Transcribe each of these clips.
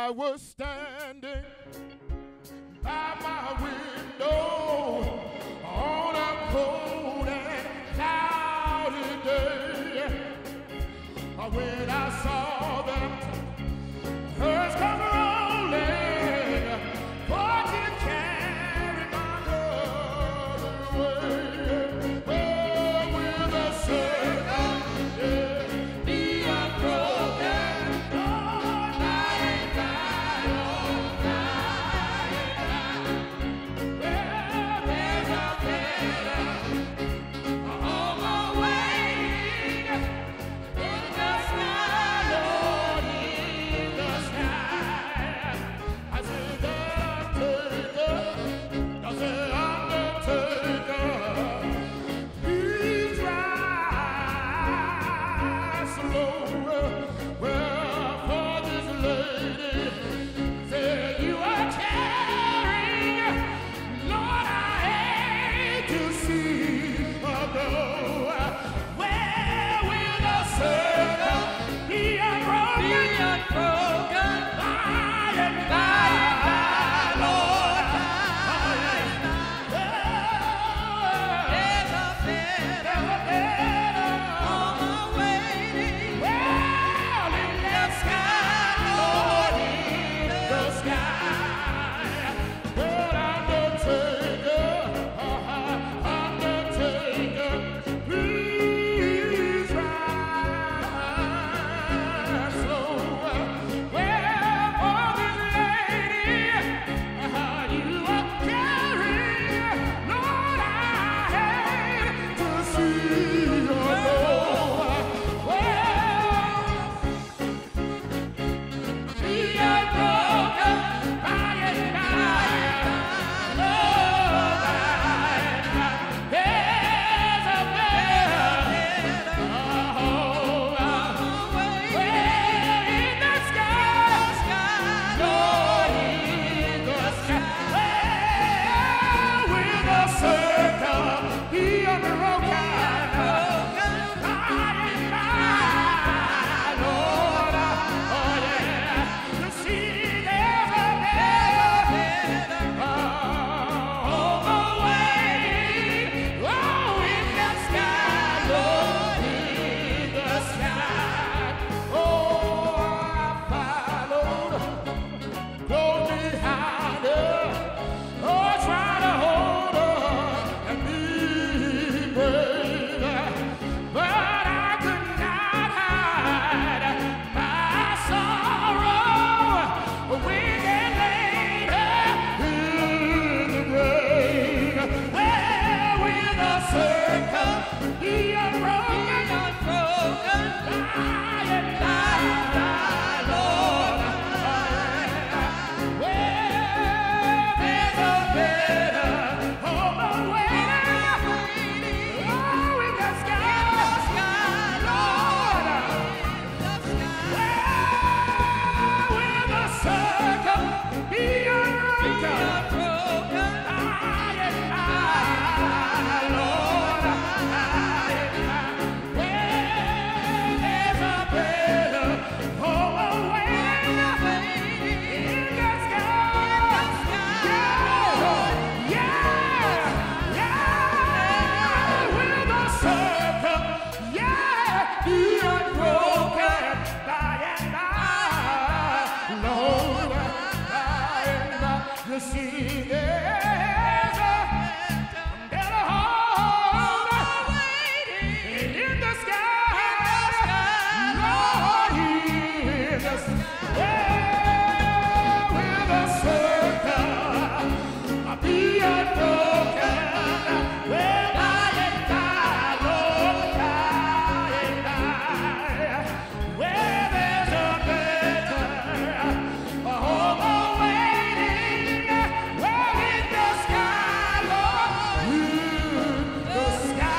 I was standing by my window on a cold and cloudy day, when I saw the herds come rolling for to carry my love away. Oh, with a certain be unbroken, oh, night by oh, night. Well, there's a better on my way in the sky, Lord, in the sky. I said, Undertaker, I said, Undertaker, please rise slow. Well, for this lady said you are caring, Lord, I hate to see her go. Where will the circle be unbroken by and by, Lord? Oh, yeah. There's a better on my way. Well, in the sky, Lord, in the sky. Well, Undertaker, please rise slow. Well, for this lady, you are carrying, Lord, I hate to see her go. Well, be unbroken by and by, Lord, there's a better well, in the sky, Lord, in the sky. Well, will the circle be unbroken by and by, Lord? Oh, yeah. You see, there's a better on the way. Oh, in the sky, Lord, in the sky. Oh, I followed close behind her. Oh, try to hold her and be brave. But I could not hide my sorrow when they laid her in the grave. Where will the circle be unbroken by and by, Lord? Well, there's a better on the way. Oh, in the sky, Lord. Well, will the circle be unbroken by and by, Lord? Well, there's a better on the way in the sky. Yeah, yeah. Will the circle, yeah, be unbroken by and by, Lord, by and by. You see, there's a better home in the sky, Lord, in the sky. Will the circle be unbroken? Well, by and by, Lord, by and by. Well, there's a better home awaiting. Well, in the sky, Lord, in the skies.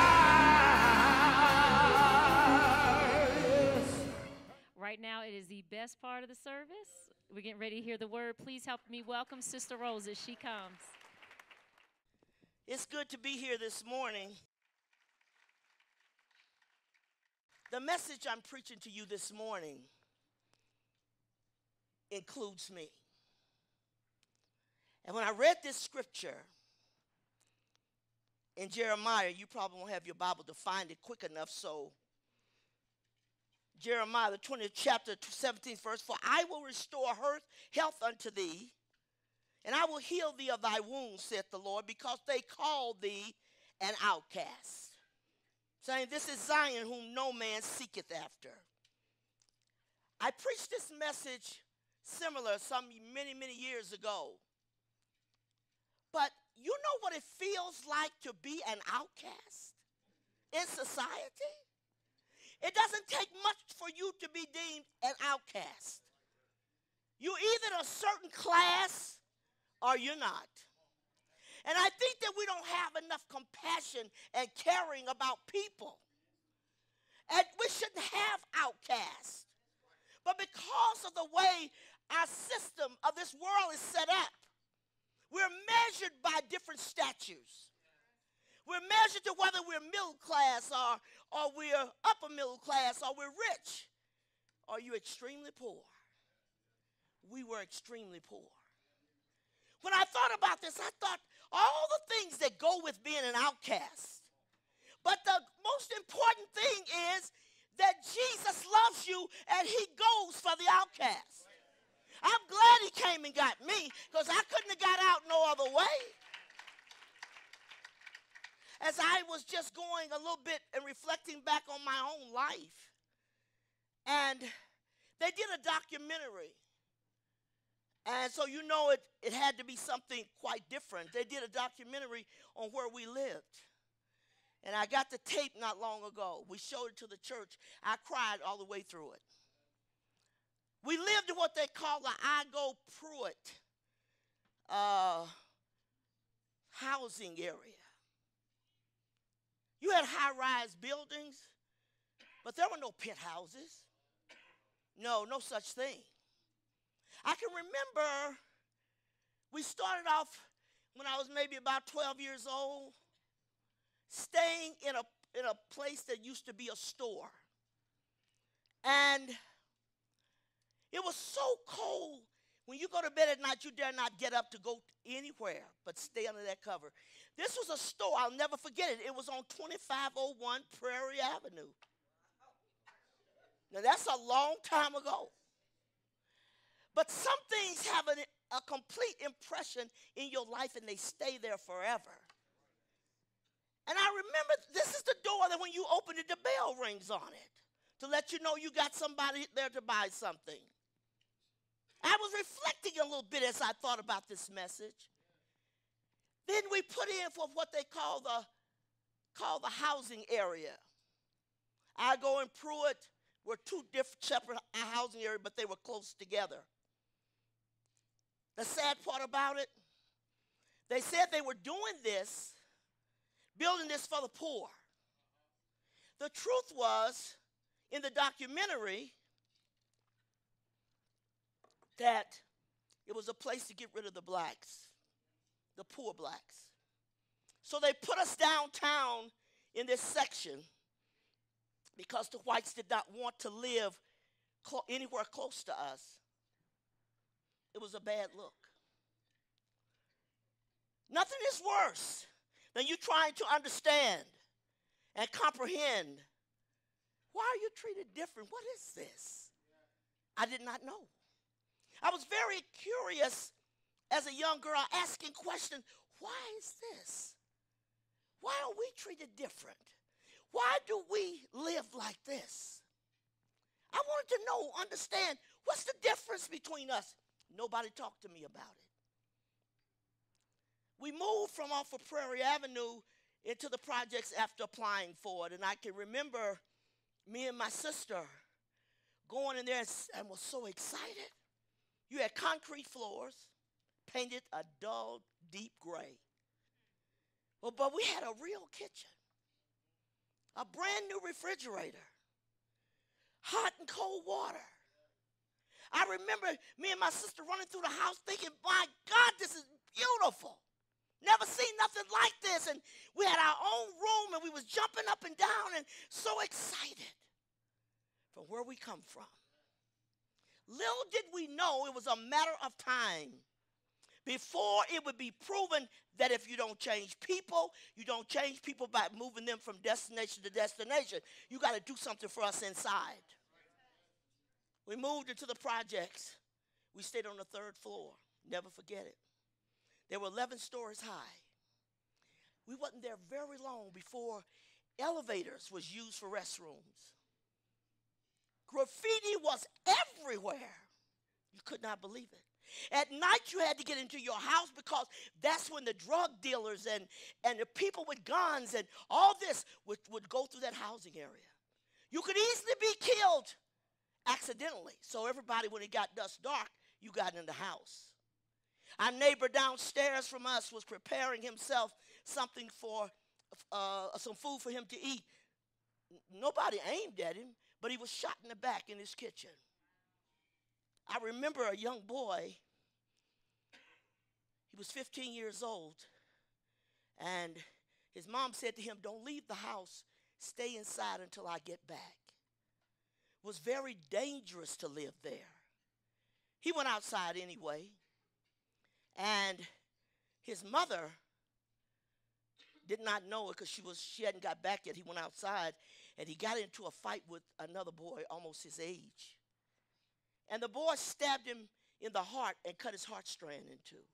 Right now, it is the best part of the service. We're getting ready to hear the word. Please help me welcome Sister Rose as she comes. It's good to be here this morning. The message I'm preaching to you this morning includes me. And when I read this scripture in Jeremiah, you probably won't have your Bible to find it quick enough, so Jeremiah, the 20th chapter, 17th verse, for I will restore health unto thee, and I will heal thee of thy wounds, saith the Lord, because they call thee an outcast. Saying, this is Zion whom no man seeketh after. I preached this message similar many years ago. But you know what it feels like to be an outcast in society? It doesn't take much for you to be deemed an outcast. You're either in a certain class or you're not. And I think that we don't have enough compassion and caring about people. And we shouldn't have outcasts. But because of the way our system of this world is set up, we're measured by different statues. We're measured to whether we're middle class or we're upper middle class or we're rich. Are you extremely poor? We were extremely poor. When I thought about this, I thought all the things that go with being an outcast. But the most important thing is that Jesus loves you and he goes for the outcast. I'm glad he came and got me because I couldn't have got out no other way. As I was just going a little bit and reflecting back on my own life, and they did a documentary. And so you know it had to be something quite different. They did a documentary on where we lived. And I got the tape not long ago. We showed it to the church. I cried all the way through it. We lived in what they call the I Go Pruitt housing area. You had high-rise buildings, but there were no penthouses. No such thing. I can remember we started off when I was maybe about 12 years old, staying in a place that used to be a store. And it was so cold. When you go to bed at night, you dare not get up to go anywhere but stay under that cover. This was a store. I'll never forget it. It was on 2501 Prairie Avenue. Now, that's a long time ago. But some things have a complete impression in your life, and they stay there forever. And I remember this is the door that when you open it, the bell rings on it to let you know you got somebody there to buy something. I was reflecting a little bit as I thought about this message. Then we put in for what they call the housing area. I Go and Pruitt were two different separate housing areas, but they were close together. The sad part about it, they said they were doing this, building this for the poor. The truth was, in the documentary, that it was a place to get rid of the blacks, the poor blacks. So they put us downtown in this section because the whites did not want to live anywhere close to us. It was a bad look. Nothing is worse than you trying to understand and comprehend. Why are you treated different? What is this? I did not know. I was very curious as a young girl, asking questions. Why is this? Why are we treated different? Why do we live like this? I wanted to know, understand, what's the difference between us? Nobody talked to me about it. We moved from off of Prairie Avenue into the projects after applying for it. And I can remember me and my sister going in there and was so excited. You had concrete floors, painted a dull, deep gray. But we had a real kitchen, a brand new refrigerator, hot and cold water. I remember me and my sister running through the house thinking, my God, this is beautiful. Never seen nothing like this. And we had our own room and we was jumping up and down and so excited from where we come from. Little did we know it was a matter of time before it would be proven that if you don't change people, you don't change people by moving them from destination to destination. You got to do something for us inside. We moved into the projects. We stayed on the 3rd floor. Never forget it. They were 11 stories high. We wasn't there very long before elevators was used for restrooms. Graffiti was everywhere. You could not believe it. At night, you had to get into your house because that's when the drug dealers and the people with guns and all this would go through that housing area. You could easily be killed accidentally. So everybody, when it got dusk dark, you got in the house. Our neighbor downstairs from us was preparing himself something for some food for him to eat. Nobody aimed at him, but he was shot in the back in his kitchen. I remember a young boy. He was 15 years old, and his mom said to him, "Don't leave the house. Stay inside until I get back." It was very dangerous to live there. He went outside anyway, and his mother did not know it because she hadn't got back yet. He went outside, and he got into a fight with another boy almost his age. And the boy stabbed him in the heart and cut his heart strand in two.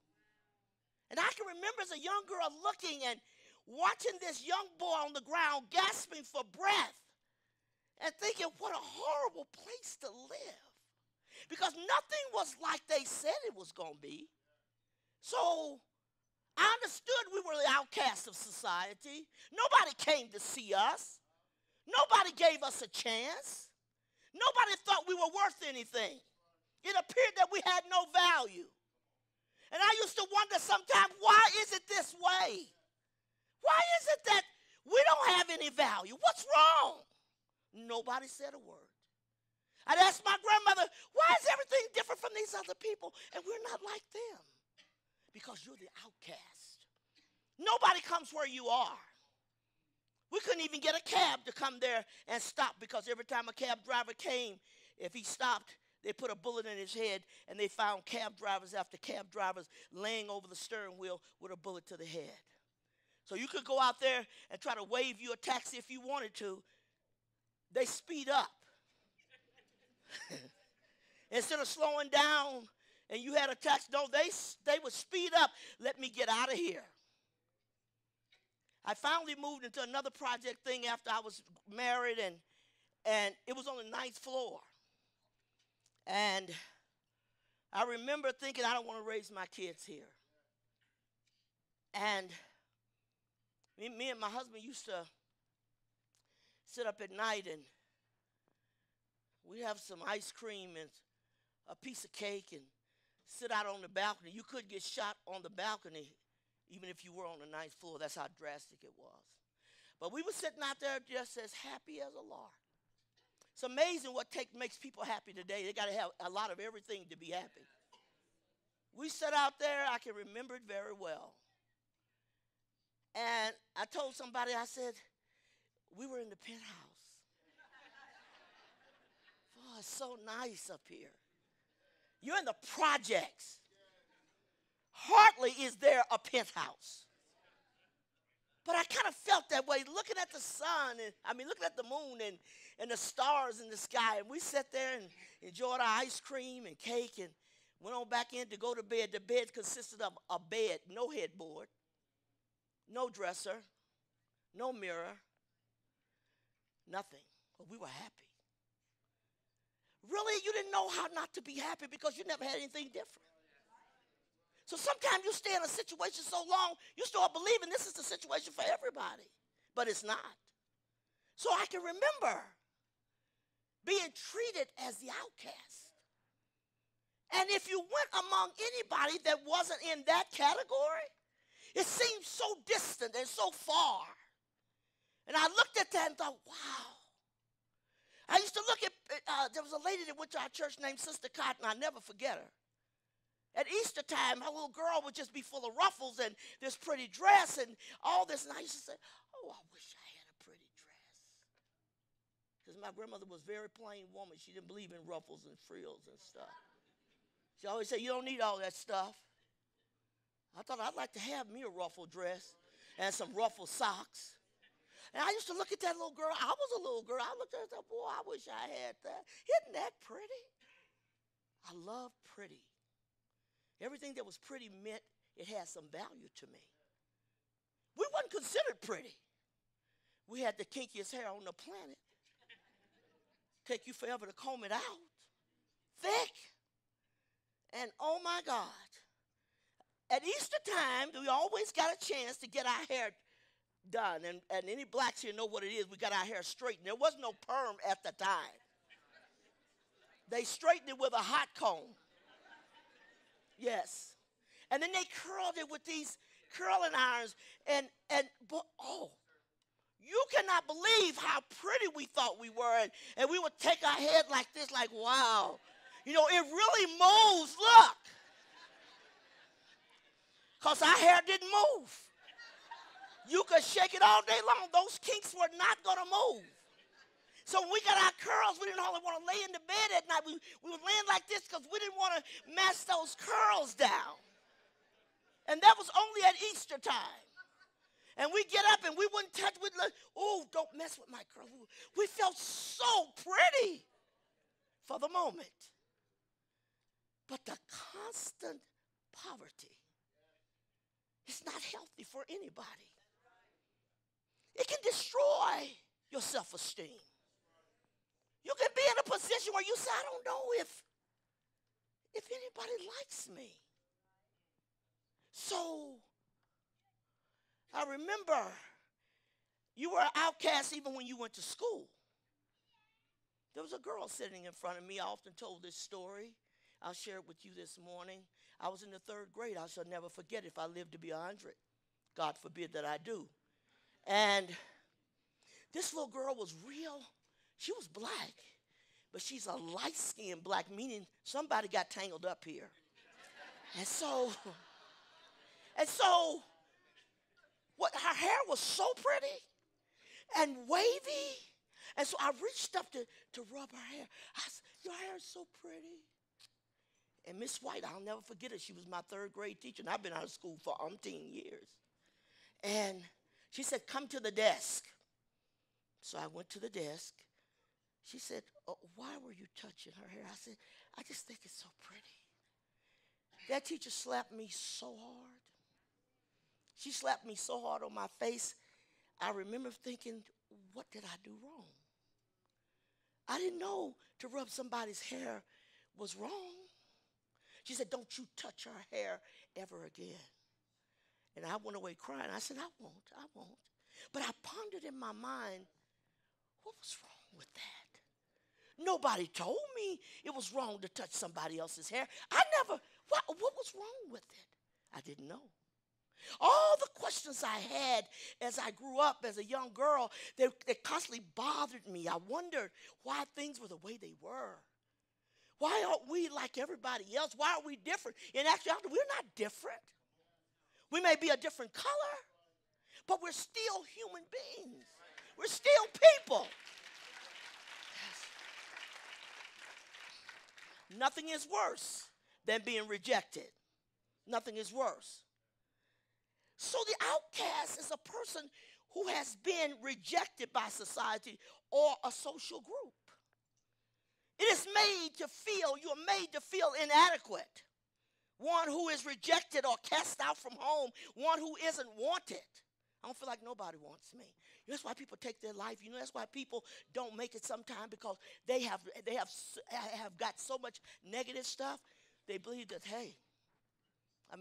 And I can remember as a young girl looking and watching this young boy on the ground gasping for breath and thinking, what a horrible place to live. Because nothing was like they said it was going to be. So I understood we were the outcasts of society. Nobody came to see us. Nobody gave us a chance. Nobody thought we were worth anything. It appeared that we had no value. And I used to wonder sometimes, why is it this way? Why is it that we don't have any value? What's wrong? Nobody said a word. I'd ask my grandmother, why is everything different from these other people? And we're not like them. Because you're the outcast. Nobody comes where you are. We couldn't even get a cab to come there and stop because every time a cab driver came, if he stopped, they put a bullet in his head, and they found cab drivers after cab drivers laying over the steering wheel with a bullet to the head. So you could go out there and try to wave you a taxi if you wanted to. They speed up. Instead of slowing down and you had a taxi, no, they would speed up. Let me get out of here. I finally moved into another project thing after I was married, and it was on the 9th floor. And I remember thinking, I don't want to raise my kids here. And me and my husband used to sit up at night, and we'd have some ice cream and a piece of cake and sit out on the balcony. You could get shot on the balcony even if you were on the 9th floor. That's how drastic it was. But we were sitting out there just as happy as a lark. It's amazing what makes people happy today. They got to have a lot of everything to be happy. We sat out there. I can remember it very well. And I told somebody, I said, we were in the penthouse. Oh, it's so nice up here. You're in the projects. Hardly is there a penthouse. But I kind of felt that way, looking at the sun, looking at the moon and the stars in the sky. And we sat there and enjoyed our ice cream and cake and went on back in to go to bed. The bed consisted of a bed, no headboard, no dresser, no mirror, nothing. But we were happy. Really, you didn't know how not to be happy because you never had anything different. So sometimes you stay in a situation so long, you start believing this is the situation for everybody. But it's not. So I can remember being treated as the outcast. And if you went among anybody that wasn't in that category, it seemed so distant and so far. And I looked at that and thought, wow. I used to look at, there was a lady that went to our church named Sister Cotton. I'll never forget her. At Easter time, her little girl would just be full of ruffles and this pretty dress and all this. And I used to say, oh, I wish I had a pretty dress. Because my grandmother was a very plain woman. She didn't believe in ruffles and frills and stuff. She always said, you don't need all that stuff. I thought I'd like to have me a ruffle dress and some ruffle socks. And I used to look at that little girl. I was a little girl. I looked at her and said, boy, I wish I had that. Isn't that pretty? I love pretty. Everything that was pretty meant it had some value to me. We wasn't considered pretty. We had the kinkiest hair on the planet. Take you forever to comb it out. Thick. And oh my God. At Easter time, we always got a chance to get our hair done. And any blacks here know what it is. We got our hair straightened. There was no perm at the time. They straightened it with a hot comb. Yes. And then they curled it with these curling irons. You cannot believe how pretty we thought we were. And we would take our head like this, like, wow. You know, it really moves. Look. Because our hair didn't move. You could shake it all day long. Those kinks were not going to move. So when we got our curls, we didn't only want to lay in the bed at night. We were laying like this because we didn't want to mess those curls down. And that was only at Easter time. And we get up and we wouldn't touch, we'd like, oh, don't mess with my curls. We felt so pretty for the moment. But the constant poverty is not healthy for anybody. It can destroy your self-esteem. You can be in a position where you say, I don't know if anybody likes me. So I remember you were an outcast even when you went to school. There was a girl sitting in front of me. I often told this story. I'll share it with you this morning. I was in the 3rd grade. I shall never forget if I live to be 100. God forbid that I do. And this little girl was real. She was black, but she's a light-skinned black, meaning somebody got tangled up here. And so her hair was so pretty and wavy. And so I reached up to rub her hair. I said, your hair is so pretty. And Miss White, I'll never forget it. She was my 3rd grade teacher, and I've been out of school for umpteen years. And she said, come to the desk. So I went to the desk. She said, oh, why were you touching her hair? I said, I just think it's so pretty. That teacher slapped me so hard. She slapped me so hard on my face, I remember thinking, what did I do wrong? I didn't know to rub somebody's hair was wrong. She said, don't you touch her hair ever again. And I went away crying. I said, I won't. But I pondered in my mind, what was wrong with that? Nobody told me it was wrong to touch somebody else's hair. What was wrong with it? I didn't know. All the questions I had as I grew up as a young girl, they constantly bothered me. I wondered why things were the way they were. Why aren't we like everybody else? Why are we different? In actuality, we're not different. We may be a different color, but we're still human beings. We're still people. Yes. Nothing is worse than being rejected. Nothing is worse. So the outcast is a person who has been rejected by society or a social group. It is you're made to feel inadequate. One who is rejected or cast out from home. One who isn't wanted. I don't feel like nobody wants me. That's why people take their life. That's why people don't make it sometimes, because they have got so much negative stuff. They believe that, hey,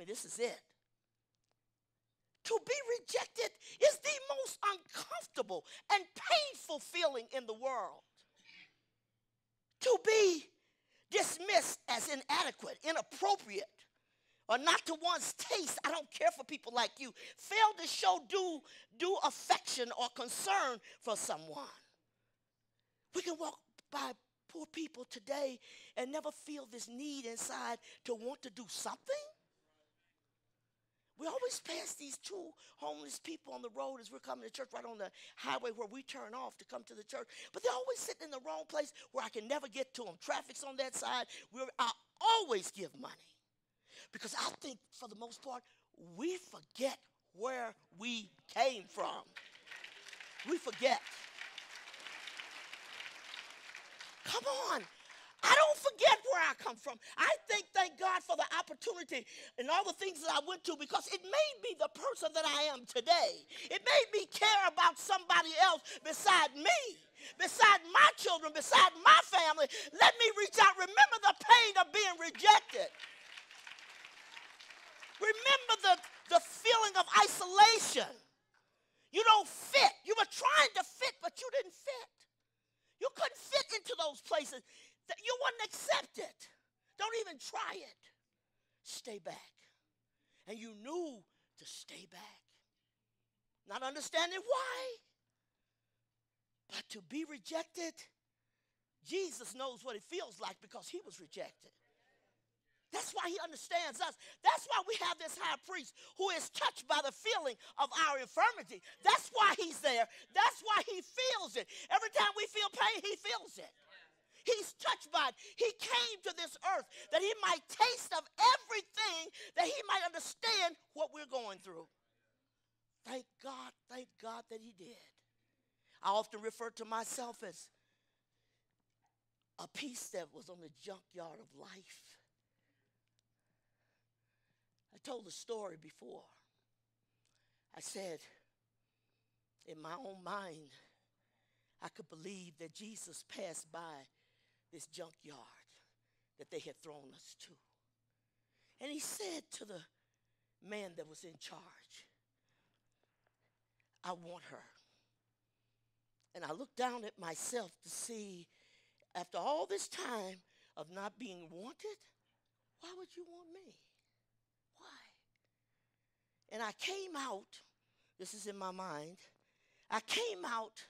this is it. To be rejected is the most uncomfortable and painful feeling in the world. To be dismissed as inadequate, inappropriate, or not to one's taste. I don't care for people like you. Fail to show due affection or concern for someone. We can walk by poor people today and never feel this need inside to want to do something. We always pass these two homeless people on the road as we're coming to church, right on the highway where we turn off to come to the church. But they're always sitting in the wrong place where I can never get to them. Traffic's on that side. I always give money. Because I think, for the most part, we forget where we came from. We forget. Come on. I don't forget where I come from. I thank God for the opportunity and all the things that I went to, because it made me the person that I am today. It made me care about somebody else beside me, beside my children, beside my family. Let me reach out. Remember the pain of being rejected. Remember the feeling of isolation. You don't fit. You were trying to fit, but you didn't fit. You couldn't fit into those places. You wasn't accepted. Don't even try it. Stay back. And you knew to stay back. Not understanding why. But to be rejected, Jesus knows what it feels like because he was rejected. That's why he understands us. That's why we have this high priest who is touched by the feeling of our infirmity. That's why he's there. That's why he feels it. Every time we feel pain, he feels it. He's touched by it. He came to this earth that he might taste of everything, that he might understand what we're going through. Thank God that he did. I often refer to myself as a piece that was on the junkyard of life. I told the story before. I said, in my own mind, I could believe that Jesus passed by this junkyard that they had thrown us to. And he said to the man that was in charge, I want her. And I looked down at myself to see, after all this time of not being wanted, why would you want me? Why? And I came out, this is in my mind, I came out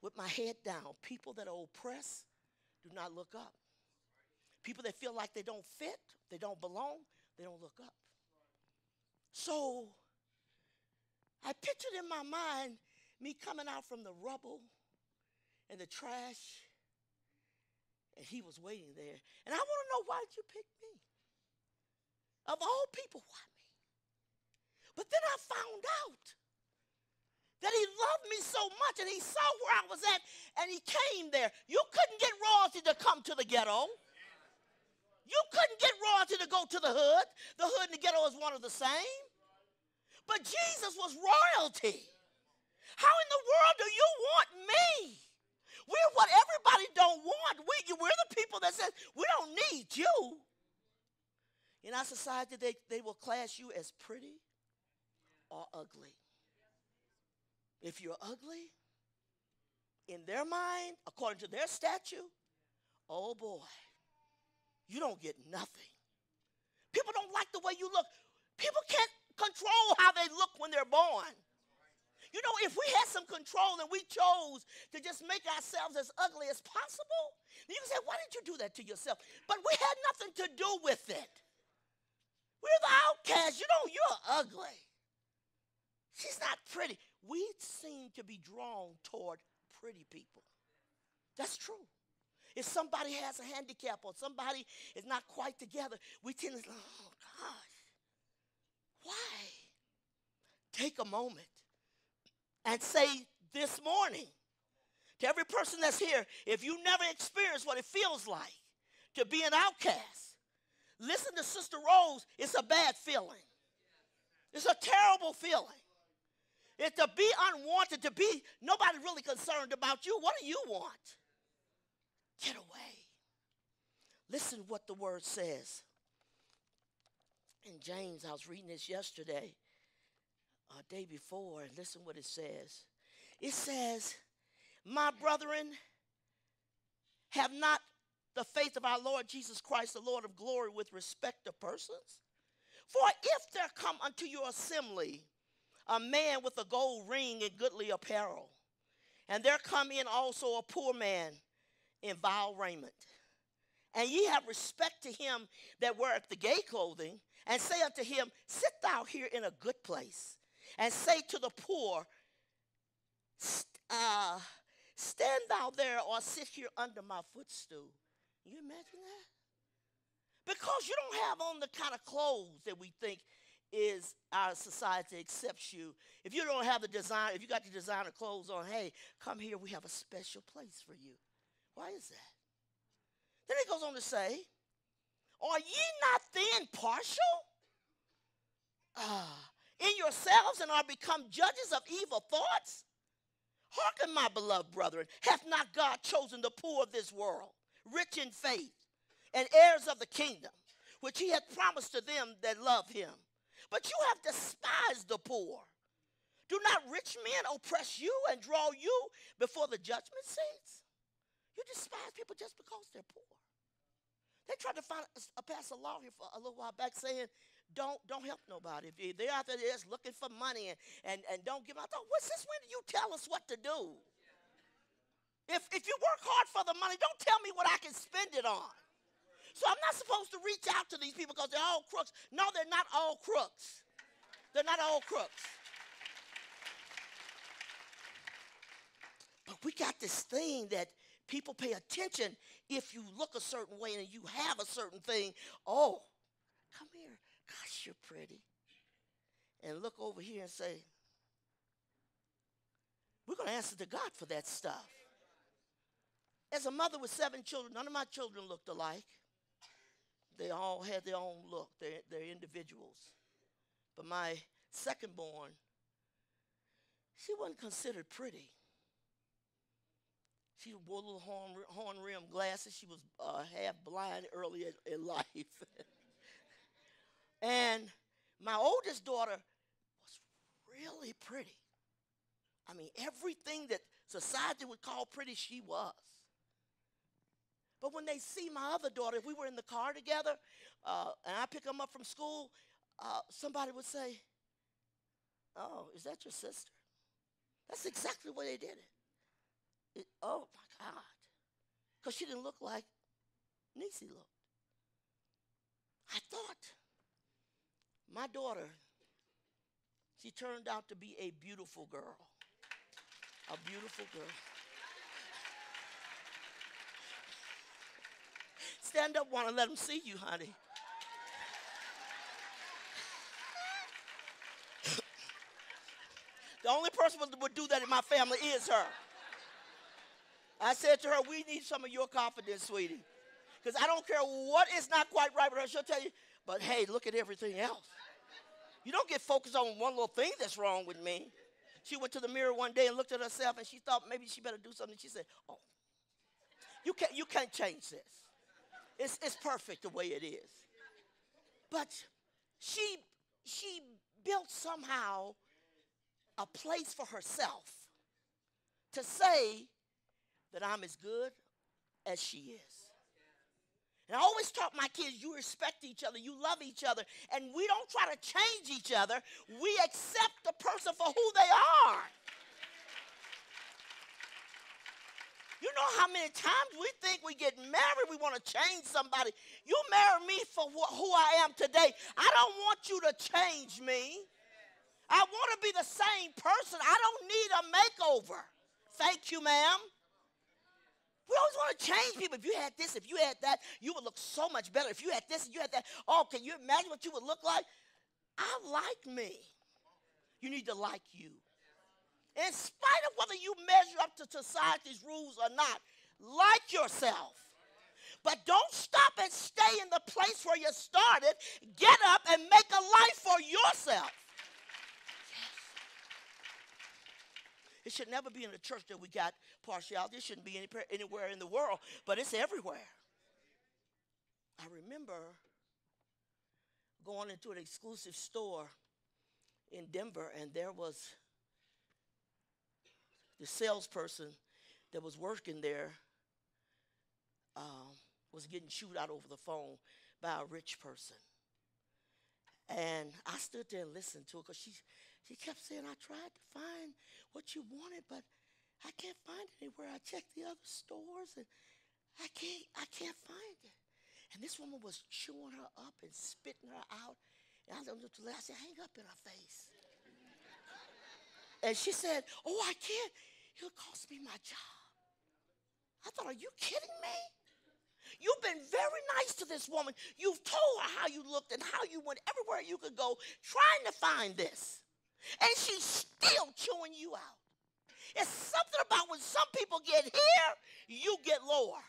with my head down. People that are oppressed do not look up. People that feel like they don't fit, they don't belong, they don't look up. So I pictured in my mind me coming out from the rubble and the trash, and he was waiting there. And I want to know, why did you pick me? Of all people, why me? But then I found out that he loved me so much, and he saw where I was at, and he came there. You couldn't get royalty to come to the ghetto. You couldn't get royalty to go to the hood. The hood and the ghetto is one of the same. But Jesus was royalty. How in the world do you want me? We're what everybody don't want. We're the people that says, we don't need you. In our society, they will class you as pretty or ugly. If you're ugly, in their mind, according to their statute, oh boy, you don't get nothing. People don't like the way you look. People can't control how they look when they're born. You know, if we had some control and we chose to just make ourselves as ugly as possible, then you can say, why did you do that to yourself? But we had nothing to do with it. We're the outcasts. You know, you're ugly. She's not pretty. We seem to be drawn toward pretty people. That's true. If somebody has a handicap or somebody is not quite together, we tend to say, oh, gosh, why? Take a moment and say this morning to every person that's here, if you never experienced what it feels like to be an outcast, listen to Sister Rose, it's a bad feeling. It's a terrible feeling. It's to be unwanted, to be nobody really concerned about you. What do you want? Get away. Listen what the word says. In James, I was reading this yesterday, day before, and listen what it says. It says, my brethren, have not the faith of our Lord Jesus Christ, the Lord of glory, with respect to persons. For if there come unto your assembly a man with a gold ring and goodly apparel, and there come in also a poor man in vile raiment, And ye have respect to him that weareth the gay clothing, and say unto him, sit thou here in a good place. And say to the poor, stand thou there or sit here under my footstool. You imagine that? Because you don't have on the kind of clothes that we think is our society accepts you. If you don't have the design, if you got the designer clothes on, hey, come here, we have a special place for you. Why is that? Then he goes on to say, are ye not then partial in yourselves and are become judges of evil thoughts? Hearken, my beloved brethren, hath not God chosen the poor of this world, rich in faith, and heirs of the kingdom, which he hath promised to them that love him? But you have despised the poor. Do not rich men oppress you and draw you before the judgment seats? You despise people just because they're poor. They tried to pass a law here for a little while back saying, don't help nobody. If they're out there just looking for money and don't give out. What's this? When do you tell us what to do? If you work hard for the money, don't tell me what I can spend it on. So I'm not supposed to reach out to these people because they're all crooks. No, they're not all crooks. They're not all crooks. But we got this thing that people pay attention if you look a certain way and you have a certain thing. Oh, come here. Gosh, you're pretty. And look over here and say, we're going to answer to God for that stuff. As a mother with 7 children, none of my children looked alike. They all had their own look. They're individuals. But my second born, she wasn't considered pretty. She wore little horn-rimmed glasses. She was half blind early in life. And my oldest daughter was really pretty. I mean, everything that society would call pretty, she was. But when they see my other daughter, if we were in the car together and I pick them up from school, somebody would say, oh, is that your sister? That's exactly the way they did it. Oh, my God. Because she didn't look like Niecy looked. I thought my daughter, she turned out to be a beautiful girl. A beautiful girl. Stand up, want to let them see you, honey. The only person that would do that in my family is her. I said to her, we need some of your confidence, sweetie. Because I don't care what is not quite right with her. She'll tell you, but hey, look at everything else. You don't get focused on one little thing that's wrong with me. She went to the mirror one day and looked at herself, and she thought maybe she better do something. She said, oh, you can't change this. It's perfect the way it is. But she built somehow a place for herself to say that I'm as good as she is. And I always taught my kids, you respect each other, you love each other, and we don't try to change each other. We accept the person for who they are. You know how many times we think we get married, we want to change somebody. You marry me for who I am today. I don't want you to change me. I want to be the same person. I don't need a makeover. Thank you, ma'am. We always want to change people. If you had this, if you had that, you would look so much better. If you had this and you had that, oh, can you imagine what you would look like? I like me. You need to like you. In spite of whether you measure up to society's rules or not, like yourself. But don't stop and stay in the place where you started. Get up and make a life for yourself. It should never be in the church that we got partiality. It shouldn't be anywhere in the world, but it's everywhere. I remember going into an exclusive store in Denver, and there was the salesperson that was working there was getting chewed out over the phone by a rich person. And I stood there and listened to her because she kept saying, I tried to find what you wanted, but I can't find it anywhere. I checked the other stores, and I can't find it. And this woman was chewing her up and spitting her out. And I looked to the last, I said, hang up in her face. And she said, oh, I can't. It'll cost me my job. I thought, are you kidding me? You've been very nice to this woman. You've told her how you looked and how you went everywhere you could go trying to find this. And she's still chewing you out. It's something about when some people get here, you get lower.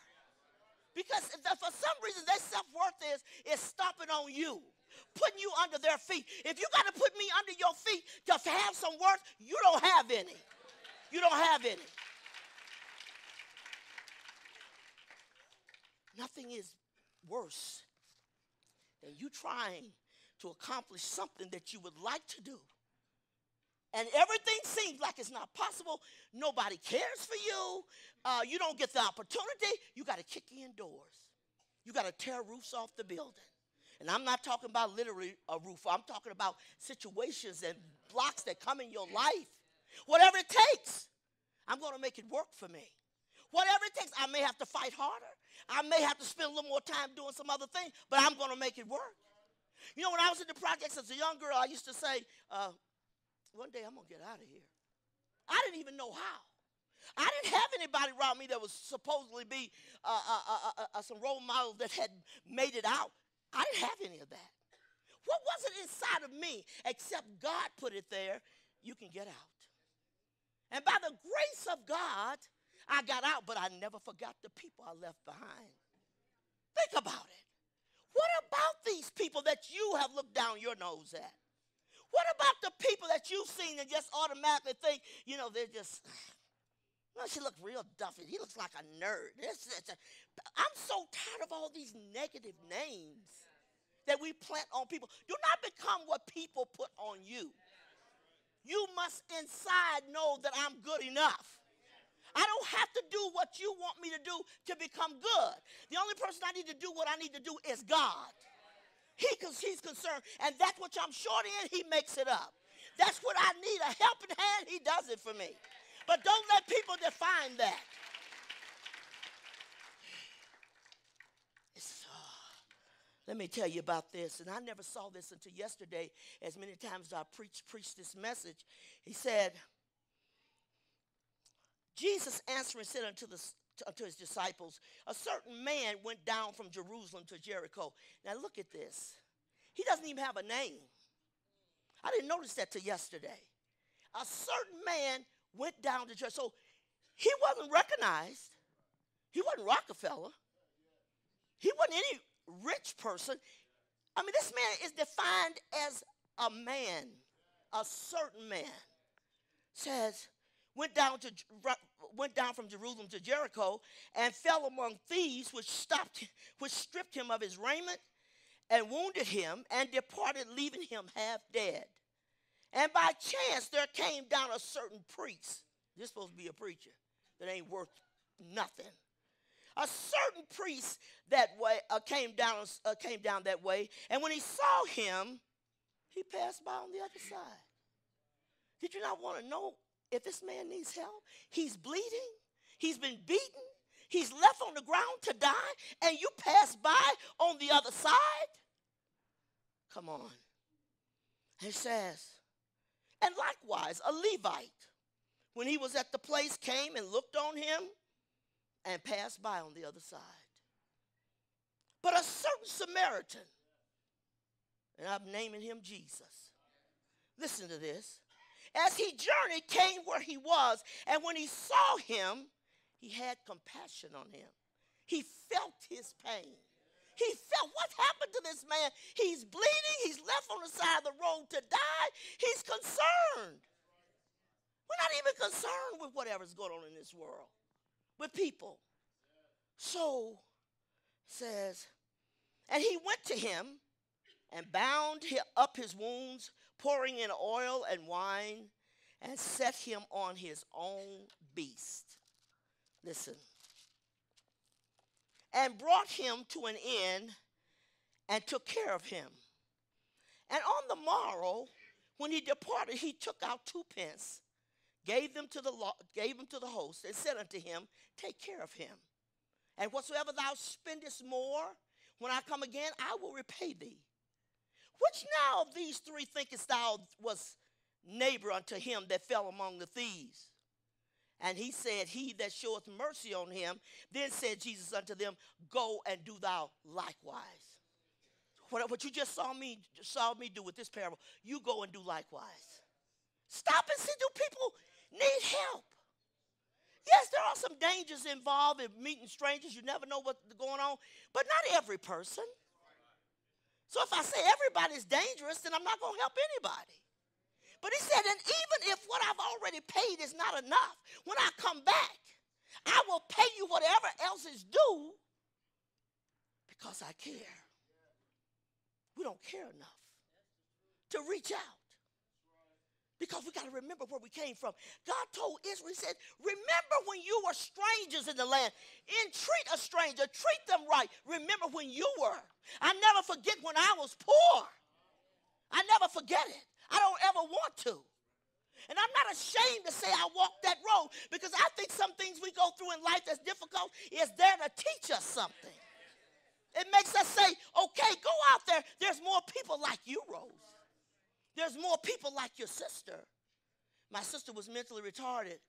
Because for some reason, their self-worth is stomping on you, putting you under their feet. If you got to put me under your feet to have some worth, you don't have any. You don't have any. Nothing is worse than you trying to accomplish something that you would like to do. And everything seems like it's not possible. Nobody cares for you. You don't get the opportunity. You got to kick in doors. You got to tear roofs off the building. And I'm not talking about literally a roof. I'm talking about situations and blocks that come in your life. Whatever it takes, I'm going to make it work for me. Whatever it takes, I may have to fight harder. I may have to spend a little more time doing some other things, but I'm going to make it work. You know, when I was in the projects as a young girl, I used to say, one day I'm going to get out of here. I didn't even know how. I didn't have anybody around me that was supposedly be some role models that had made it out. I didn't have any of that. What was it inside of me except God put it there? You can get out. And by the grace of God, I got out, but I never forgot the people I left behind. Think about it. What about these people that you have looked down your nose at? What about the people that you've seen and just automatically think, you know, they're just, well, she looks real duffy. He looks like a nerd. I'm so tired of all these negative names that we plant on people. Do not become what people put on you. You must inside know that I'm good enough. I don't have to do what you want me to do to become good. The only person I need to do what I need to do is God. He's concerned, and that's what I'm short in, he makes it up. That's what I need, a helping hand, he does it for me. But don't let people define that. Let me tell you about this, and I never saw this until yesterday, as many times as I preached this message. He said, Jesus answering said unto his disciples, a certain man went down from Jerusalem to Jericho. Now look at this. He doesn't even have a name. I didn't notice that till yesterday. A certain man went down to Jericho. So he wasn't recognized. He wasn't Rockefeller. He wasn't any rich person. I mean, this man is defined as a man, a certain man. Says, went down from Jerusalem to Jericho and fell among thieves, which stripped him of his raiment and wounded him and departed, leaving him half dead. And by chance there came down a certain priest. This is supposed to be a preacher that ain't worth nothing. A certain priest that way came down that way, and when he saw him, he passed by on the other side. Did you not want to know if this man needs help? He's bleeding. He's been beaten. He's left on the ground to die, and you pass by on the other side? Come on. It says, and likewise, a Levite, when he was at the place, came and looked on him and passed by on the other side. But a certain Samaritan, and I'm naming him Jesus. Listen to this. As he journeyed, came where he was, and when he saw him, he had compassion on him. He felt his pain. He felt what happened to this man. He's bleeding. He's left on the side of the road to die. He's concerned. We're not even concerned with whatever's going on in this world, with people. So, says, and he went to him and bound up his wounds, pouring in oil and wine, and set him on his own beast. Listen. And brought him to an inn and took care of him. And on the morrow, when he departed, he took out 2 pence, gave them to the host, and said unto him, take care of him. And whatsoever thou spendest more, When I come again, I will repay thee. Which now of these three thinkest thou was neighbor unto him that fell among the thieves? And he said, he that showeth mercy on him. Then said Jesus unto them, go and do thou likewise. What you just saw me do with this parable, you go and do likewise. Stop and see, do people need help? Yes, there are some dangers involved in meeting strangers. You never know what's going on, but not every person. So if I say everybody's dangerous, then I'm not going to help anybody. But he said, and even if what I've already paid is not enough, when I come back, I will pay you whatever else is due because I care. We don't care enough to reach out because we got to remember where we came from. God told Israel, he said, remember when you were strangers in the land. Entreat a stranger, treat them right. Remember when you were. I never forget when I was poor. I never forget it. I don't ever want to. And I'm not ashamed to say I walked that road because I think some things we go through in life that's difficult is there to teach us something. It makes us say, okay, go out there. There's more people like you, Rose. There's more people like your sister. My sister was mentally retarded.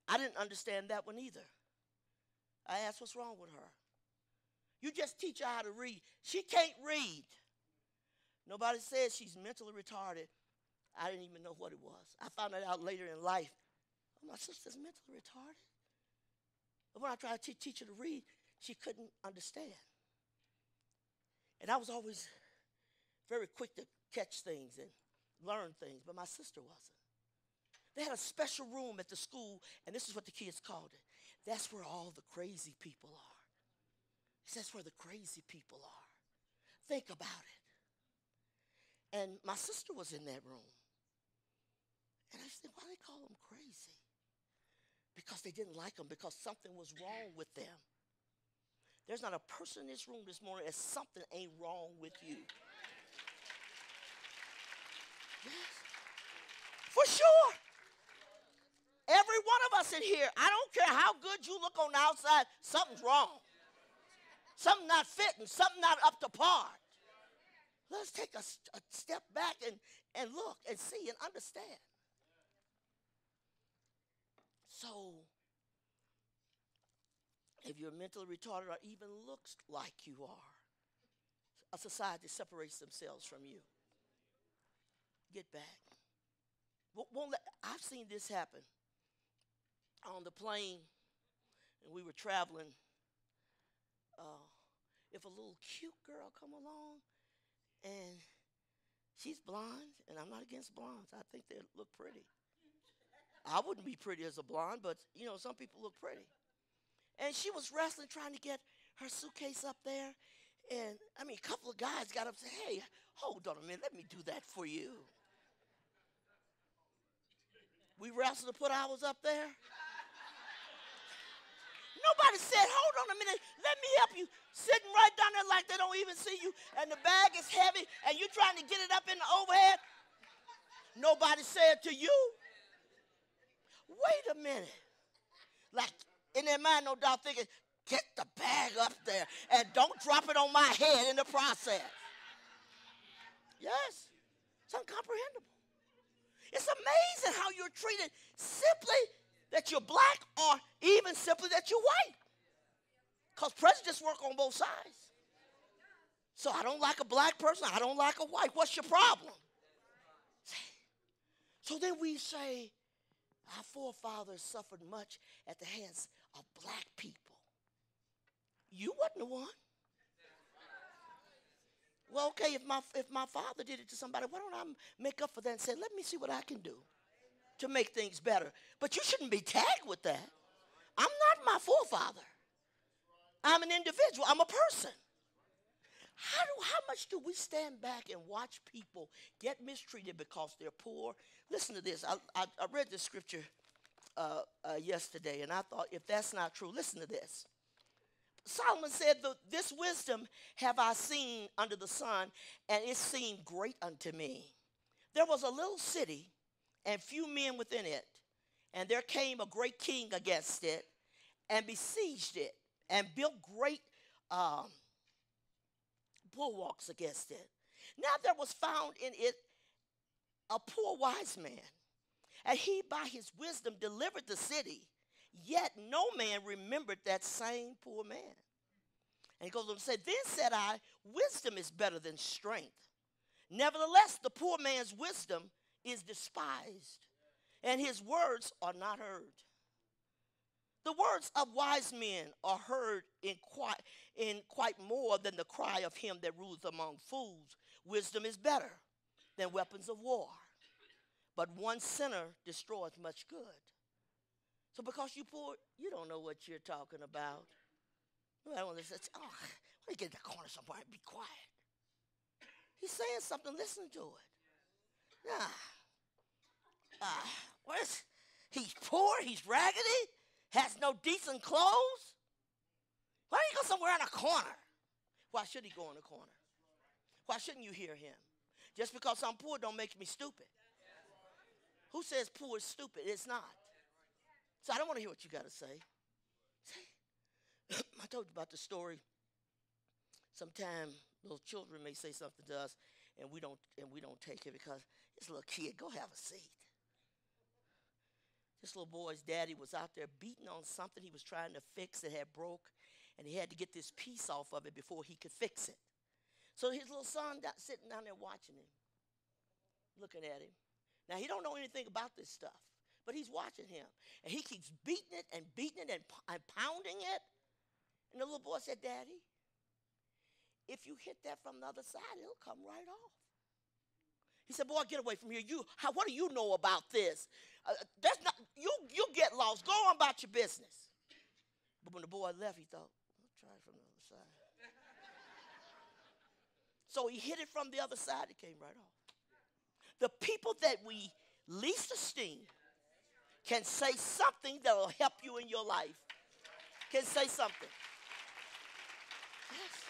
I didn't understand that one either. I asked, what's wrong with her? You just teach her how to read. She can't read. Nobody says she's mentally retarded. I didn't even know what it was. I found that out later in life. Oh, my sister's mentally retarded. But when I tried to teach her to read, she couldn't understand. And I was always very quick to catch things and learn things, but my sister wasn't. They had a special room at the school, and this is what the kids called it. That's where all the crazy people are. That's where the crazy people are. Think about it. And my sister was in that room. And I said, why do they call them crazy? Because they didn't like them, because something was wrong with them. There's not a person in this room this morning that something ain't wrong with you. Yes. For sure. Every one of us in here, I don't care how good you look on the outside, something's wrong. Something not fitting, something not up to par. Let's take a step back and look and see and understand. So, if you're mentally retarded or even looks like you are, a society separates themselves from you. Get back. I've seen this happen. On the plane, and we were traveling, if a little cute girl come along, and she's blonde, and I'm not against blondes. I think they look pretty. I wouldn't be pretty as a blonde, but, you know, some people look pretty. And she was wrestling, trying to get her suitcase up there. And, I mean, a couple of guys got up and said, hey, hold on a minute, let me do that for you. We wrestled to put ours up there. Nobody said, hold on a minute, let me help you. Sitting right down there like they don't even see you, and the bag is heavy, and you're trying to get it up in the overhead. Nobody said to you, wait a minute. Like, in their mind, no doubt thinking, get the bag up there, and don't drop it on my head in the process. Yes, it's incomprehensible. It's amazing how you're treated simply that you're black or even simply that you're white. Because prejudice work on both sides. So I don't like a black person. I don't like a white. What's your problem? So then we say, our forefathers suffered much at the hands of black people. You wasn't the one. Well, okay, if my father did it to somebody, why don't I make up for that and say, let me see what I can do to make things better? But you shouldn't be tagged with that. I'm not my forefather. I'm an individual. I'm a person. How much do we stand back and watch people get mistreated because they're poor? Listen to this. I read this scripture yesterday, and I thought, if that's not true, listen to this. Solomon said, this wisdom have I seen under the sun, and it seemed great unto me. There was a little city, and few men within it, and there came a great king against it, and besieged it, and built great bulwarks against it. Now there was found in it a poor wise man, and he by his wisdom delivered the city. Yet no man remembered that same poor man. And he goes on to say, then said I, wisdom is better than strength. Nevertheless, the poor man's wisdom is despised, and his words are not heard. The words of wise men are heard in quite more than the cry of him that ruleth among fools. Wisdom is better than weapons of war, but one sinner destroyeth much good. So because you poor, you don't know what you're talking about. Well, why don't you get in the corner somewhere and be quiet? He's saying something, listen to it. He's poor, he's raggedy, has no decent clothes. Why don't you go somewhere in a corner? Why should he go in a corner? Why shouldn't you hear him? Just because I'm poor don't make me stupid. Who says poor is stupid? It's not. So I don't want to hear what you got to say. I told you about the story. Sometimes little children may say something to us, and we don't take it because this little kid, go have a seat. This little boy's daddy was out there beating on something he was trying to fix that had broke, and he had to get this piece off of it before he could fix it. So his little son sitting down there watching him, looking at him. Now, he don't know anything about this stuff, but he's watching him. And he keeps beating it and pounding it. And the little boy said, Daddy, if you hit that from the other side, it'll come right off. He said, boy, get away from here. What do you know about this? You get lost. Go on about your business. But when the boy left, he thought, I'll try it from the other side. So he hit it from the other side. It came right off. The people that we least esteem can say something that will help you in your life. Can say something. Yes.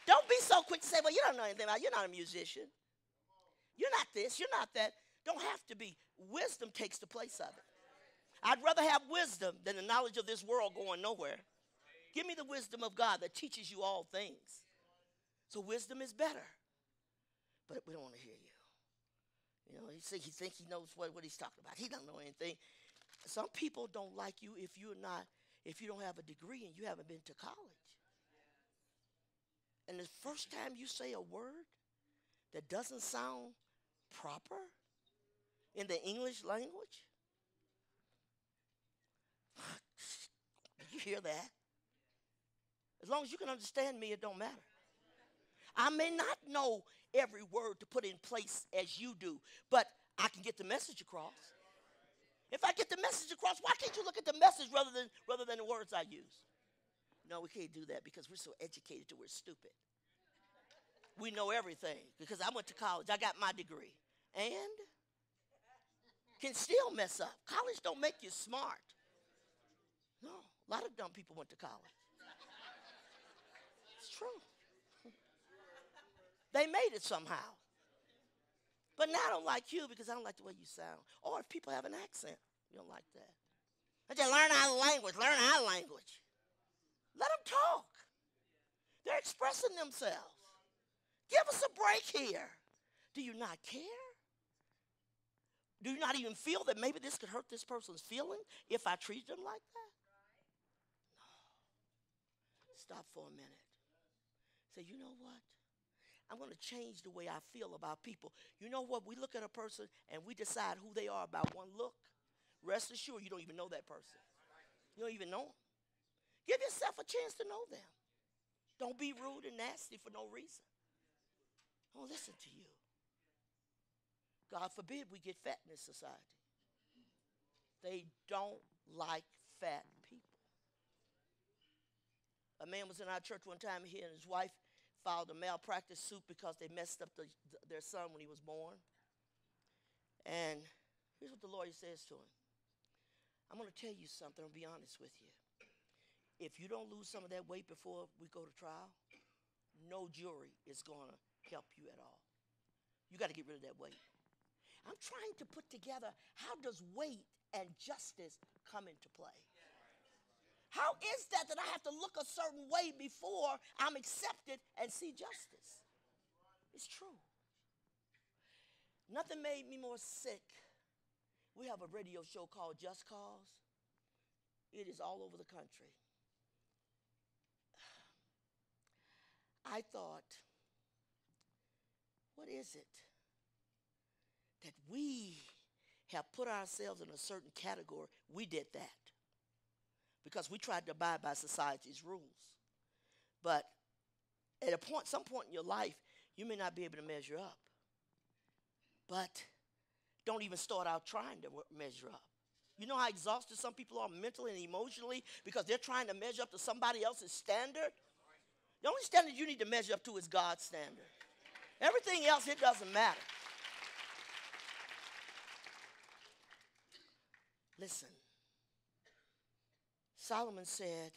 Don't be so quick to say, well, you don't know anything about it. You're not a musician. You're not this. You're not that. Don't have to be. Wisdom takes the place of it. I'd rather have wisdom than the knowledge of this world going nowhere. Give me the wisdom of God that teaches you all things. So wisdom is better. But we don't want to hear you. You know, he thinks he knows what he's talking about. He don't know anything. Some people don't like you if you don't have a degree and you haven't been to college. And the first time you say a word that doesn't sound proper in the English language, did you hear that? As long as you can understand me, it don't matter. I may not know every word to put in place as you do, but I can get the message across. If I get the message across, why can't you look at the message rather than the words I use? No, we can't do that because we're so educated that we're stupid. We know everything because I went to college. I got my degree. And can still mess up. College don't make you smart. No, a lot of dumb people went to college. It's true. They made it somehow. But now I don't like you because I don't like the way you sound. Or if people have an accent, you don't like that. I just learn our language. Learn our language. Let them talk. They're expressing themselves. Give us a break here. Do you not care? Do you not even feel that maybe this could hurt this person's feeling if I treat them like that? No. Stop for a minute. Say, you know what? I'm going to change the way I feel about people. You know what? We look at a person and we decide who they are about one look. Rest assured, you don't even know that person. You don't even know them. Give yourself a chance to know them. Don't be rude and nasty for no reason. Don't listen to you. God forbid we get fat in this society. They don't like fat people. A man was in our church one time. He and his wife filed a malpractice suit because they messed up their son when he was born. And here's what the lawyer says to him. I'm going to tell you something. I'll be honest with you. If you don't lose some of that weight before we go to trial, no jury is going to help you at all. You got to get rid of that weight. I'm trying to put together how does weight and justice come into play. How is that I have to look a certain way before I'm accepted and see justice? It's true. Nothing made me more sick. We have a radio show called Just Cause. It is all over the country. I thought, what is it that we have put ourselves in a certain category? We did that because we tried to abide by society's rules. But at some point in your life, you may not be able to measure up. But don't even start out trying to measure up. You know how exhausted some people are mentally and emotionally because they're trying to measure up to somebody else's standard? The only standard you need to measure up to is God's standard. Everything else, it doesn't matter. Listen, Solomon said,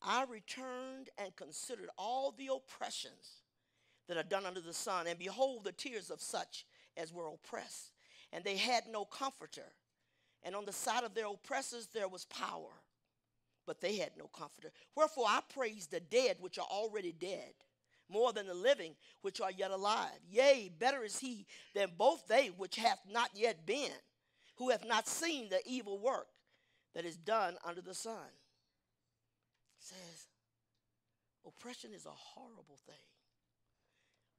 I returned and considered all the oppressions that are done under the sun, and behold, the tears of such as were oppressed. And they had no comforter. And on the side of their oppressors there was power, but they had no comforter. Wherefore I praise the dead which are already dead, more than the living which are yet alive. Yea, better is he than both they which hath not yet been, who have not seen the evil work that is done under the sun. It says, oppression is a horrible thing.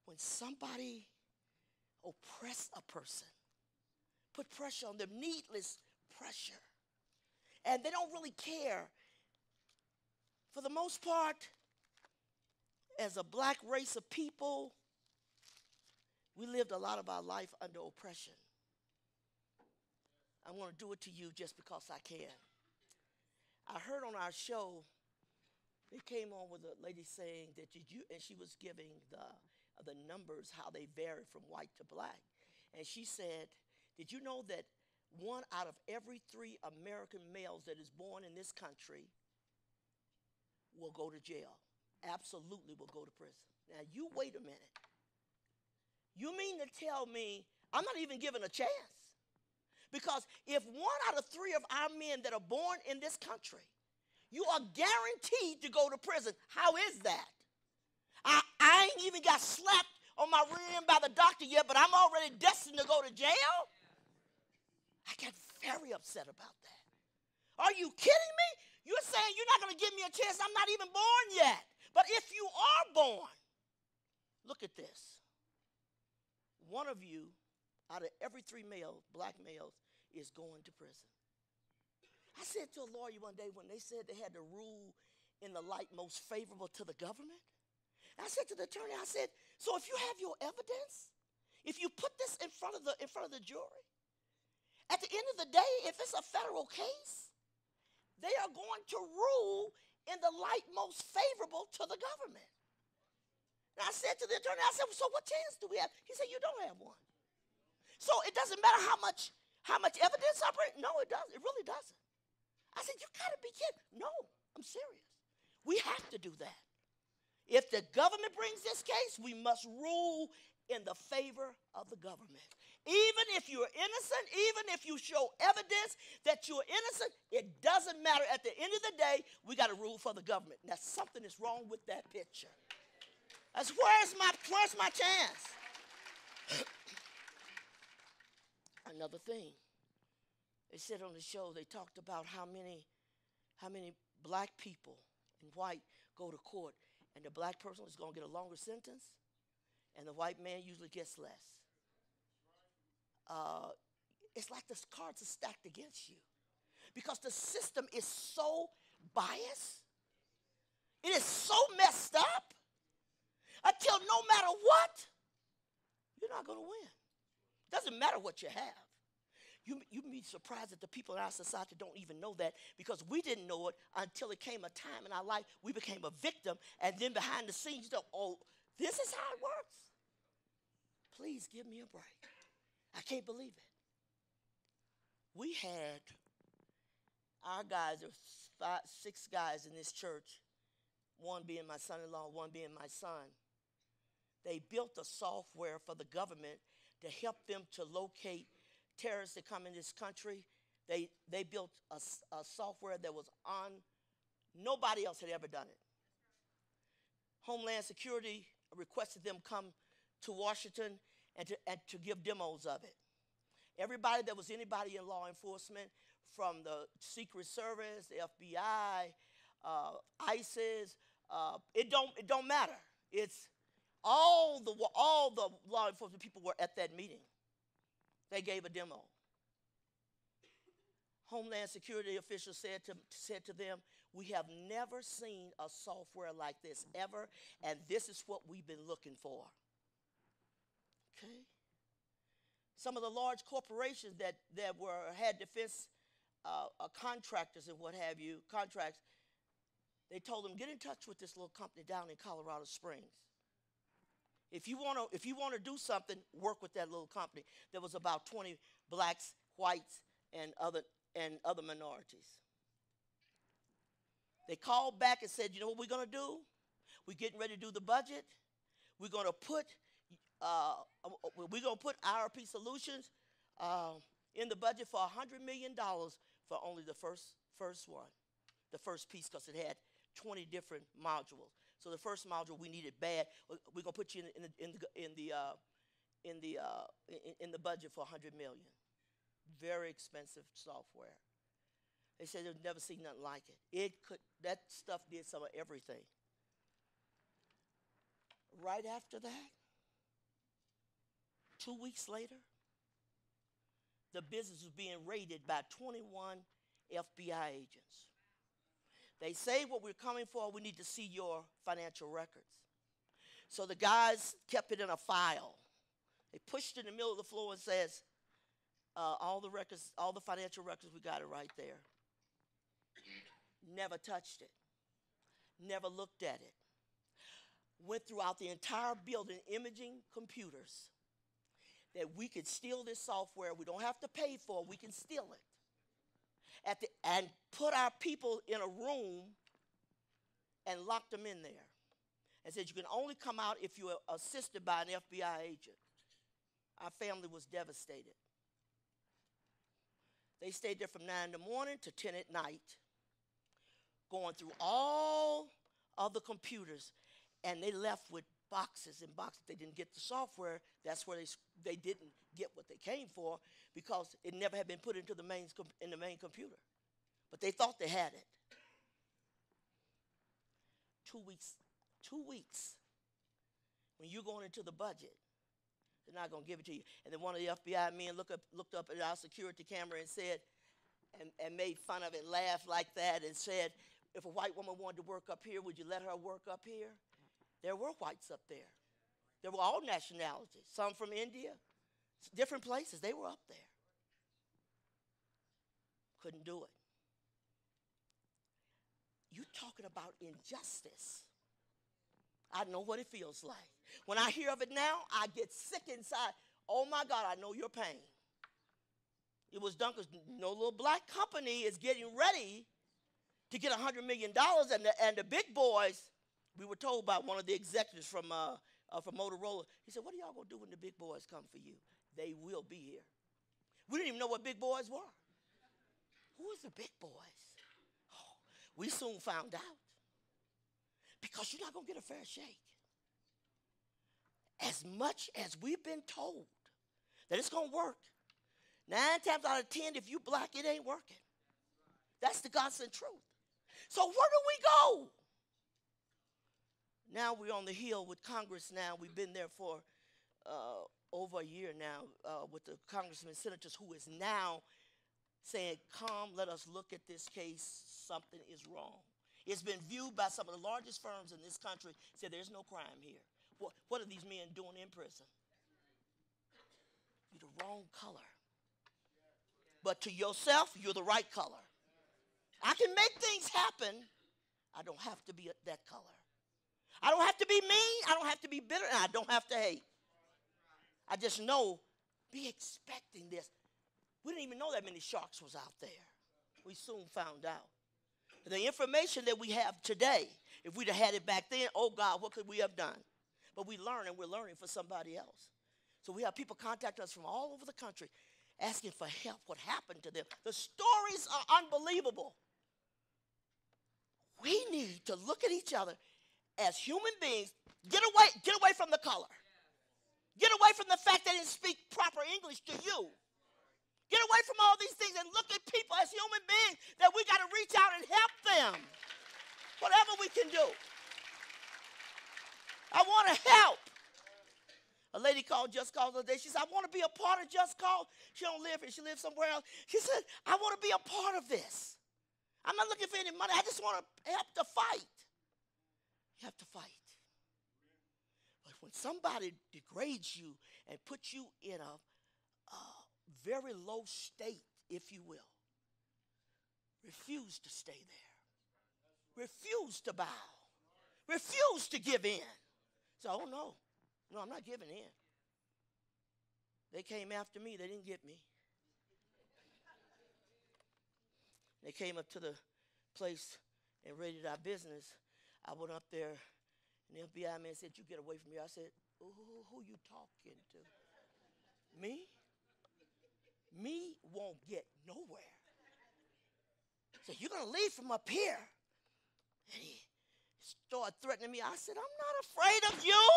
When somebody oppress a person, put pressure on them, needless pressure, and they don't really care. For the most part, as a black race of people, we lived a lot of our life under oppression. I'm going to do it to you just because I can. I heard on our show, they came on with a lady saying that and she was giving the numbers, how they vary from white to black. And she said, did you know that 1 out of every 3 American males that is born in this country will go to jail? Absolutely will go to prison. Now, you wait a minute. You mean to tell me I'm not even given a chance? Because if 1 out of 3 of our men that are born in this country, you are guaranteed to go to prison. How is that? I ain't even got slapped on my rear end by the doctor yet, but I'm already destined to go to jail? I get very upset about that. Are you kidding me? You're saying you're not going to give me a chance. I'm not even born yet. But if you are born, look at this. 1 of you out of every 3 males, black males, is going to prison. I said to a lawyer one day when they said they had to rule in the light most favorable to the government, I said to the attorney, I said, so if you have your evidence, if you put this in front of the jury, at the end of the day, if it's a federal case, they are going to rule in the light most favorable to the government. And I said to the attorney, I said, so what chance do we have? He said, you don't have one. So it doesn't matter how much evidence I bring. No, it doesn't. It really doesn't. I said, you gotta be kidding. No, I'm serious. We have to do that. If the government brings this case, we must rule in the favor of the government. Even if you're innocent, even if you show evidence that you're innocent, it doesn't matter. At the end of the day, we got to rule for the government. Now, something is wrong with that picture. That's where's my chance? Another thing, they said on the show, they talked about how many black people and white go to court, and the black person is going to get a longer sentence, and the white man usually gets less. It's like the cards are stacked against you because the system is so biased. It is so messed up until no matter what, you're not going to win. Doesn't matter what you have. You'd be surprised that the people in our society don't even know that, because we didn't know it until it came a time in our life we became a victim, and then behind the scenes, oh, this is how it works. Please give me a break. I can't believe it. We had our guys, there were 6 guys in this church, one being my son-in-law, one being my son. They built a software for the government to help them to locate terrorists that come in this country. They built a software that was Nobody else had ever done it. Homeland Security requested them come to Washington and to give demos of it. Everybody that was anybody in law enforcement, from the Secret Service, the FBI, ISIS, it don't matter. It's all the law enforcement people were at that meeting. They gave a demo. Homeland Security officials said to them, "We have never seen a software like this ever, and this is what we've been looking for." Okay. Some of the large corporations that had defense contractors and what have you, contracts, they told them, get in touch with this little company down in Colorado Springs. If you want to do something, work with that little company. There was about 20 blacks, whites, and other minorities. They called back and said, you know what we're going to do? We're getting ready to do the budget. We're going to put IRP Solutions in the budget for $100 million for only the first one, the first piece, because it had 20 different modules. So the first module we needed bad. We're gonna put you in the budget for $100 million. Very expensive software. They said they've never seen nothing like it. That stuff did some of everything. Right after that, 2 weeks later, the business was being raided by 21 FBI agents. They say what we're coming for, we need to see your financial records. So the guys kept it in a file. They pushed it in the middle of the floor and says, all the records, all the financial records, we got it right there. Never touched it. Never looked at it. Went throughout the entire building, imaging computers, that we could steal this software. We don't have to pay for it. We can steal it. And put our people in a room and lock them in there. And said you can only come out if you are assisted by an FBI agent. Our family was devastated. They stayed there from 9 in the morning to 10 at night, going through all of the computers, and they left with boxes and boxes. They didn't get the software. That's where they didn't get what they came for, because it never had been put into the main computer. But they thought they had it. 2 weeks. 2 weeks. When you're going into the budget, they're not going to give it to you. And then one of the FBI men looked up at our security camera and said, and made fun of it, laughed like that, and said, if a white woman wanted to work up here, would you let her work up here? There were whites up there. There were all nationalities, some from India, different places. They were up there. Couldn't do it. You're talking about injustice. I know what it feels like. When I hear of it now, I get sick inside. Oh my God, I know your pain. It was done because no little black company is getting ready to get $100 million, and the big boys. We were told by one of the executives from Motorola. He said, "What are y'all gonna do when the big boys come for you? They will be here." We didn't even know what big boys were. Who is the big boys? Oh, we soon found out. Because you're not gonna get a fair shake. As much as we've been told that it's gonna work, 9 times out of 10, if you black, it ain't working. That's the gospel truth. So where do we go? Now we're on the Hill with Congress now. We've been there for over a year now with the congressmen and senators who is now saying, come, let us look at this case. Something is wrong. It's been viewed by some of the largest firms in this country, said there's no crime here. What are these men doing in prison? You're the wrong color. But to yourself, you're the right color. I can make things happen. I don't have to be that color. I don't have to be mean. I don't have to be bitter. And I don't have to hate. I just know, be expecting this. We didn't even know that many sharks was out there. We soon found out. The information that we have today, if we'd have had it back then, oh God, what could we have done? But we learn, and we're learning for somebody else. So we have people contact us from all over the country asking for help, what happened to them. The stories are unbelievable. We need to look at each other as human beings. Get away from the color. Get away from the fact they didn't speak proper English to you. Get away from all these things and look at people as human beings that we got to reach out and help them. Whatever we can do. I want to help. A lady called Just Cause the other day. She said, I want to be a part of Just Cause. She don't live here. She lives somewhere else. She said, I want to be a part of this. I'm not looking for any money. I just want to help to fight. You have to fight. But when somebody degrades you and puts you in a very low state, if you will, refuse to stay there. Refuse to bow. Refuse to give in. So, oh no, I'm not giving in. They came after me. They didn't get me. They came up to the place and raided our business. I went up there, and the FBI man said, you get away from here. I said, who you talking to? Me? Me won't get nowhere. So you're going to leave from up here. And he started threatening me. I said, I'm not afraid of you.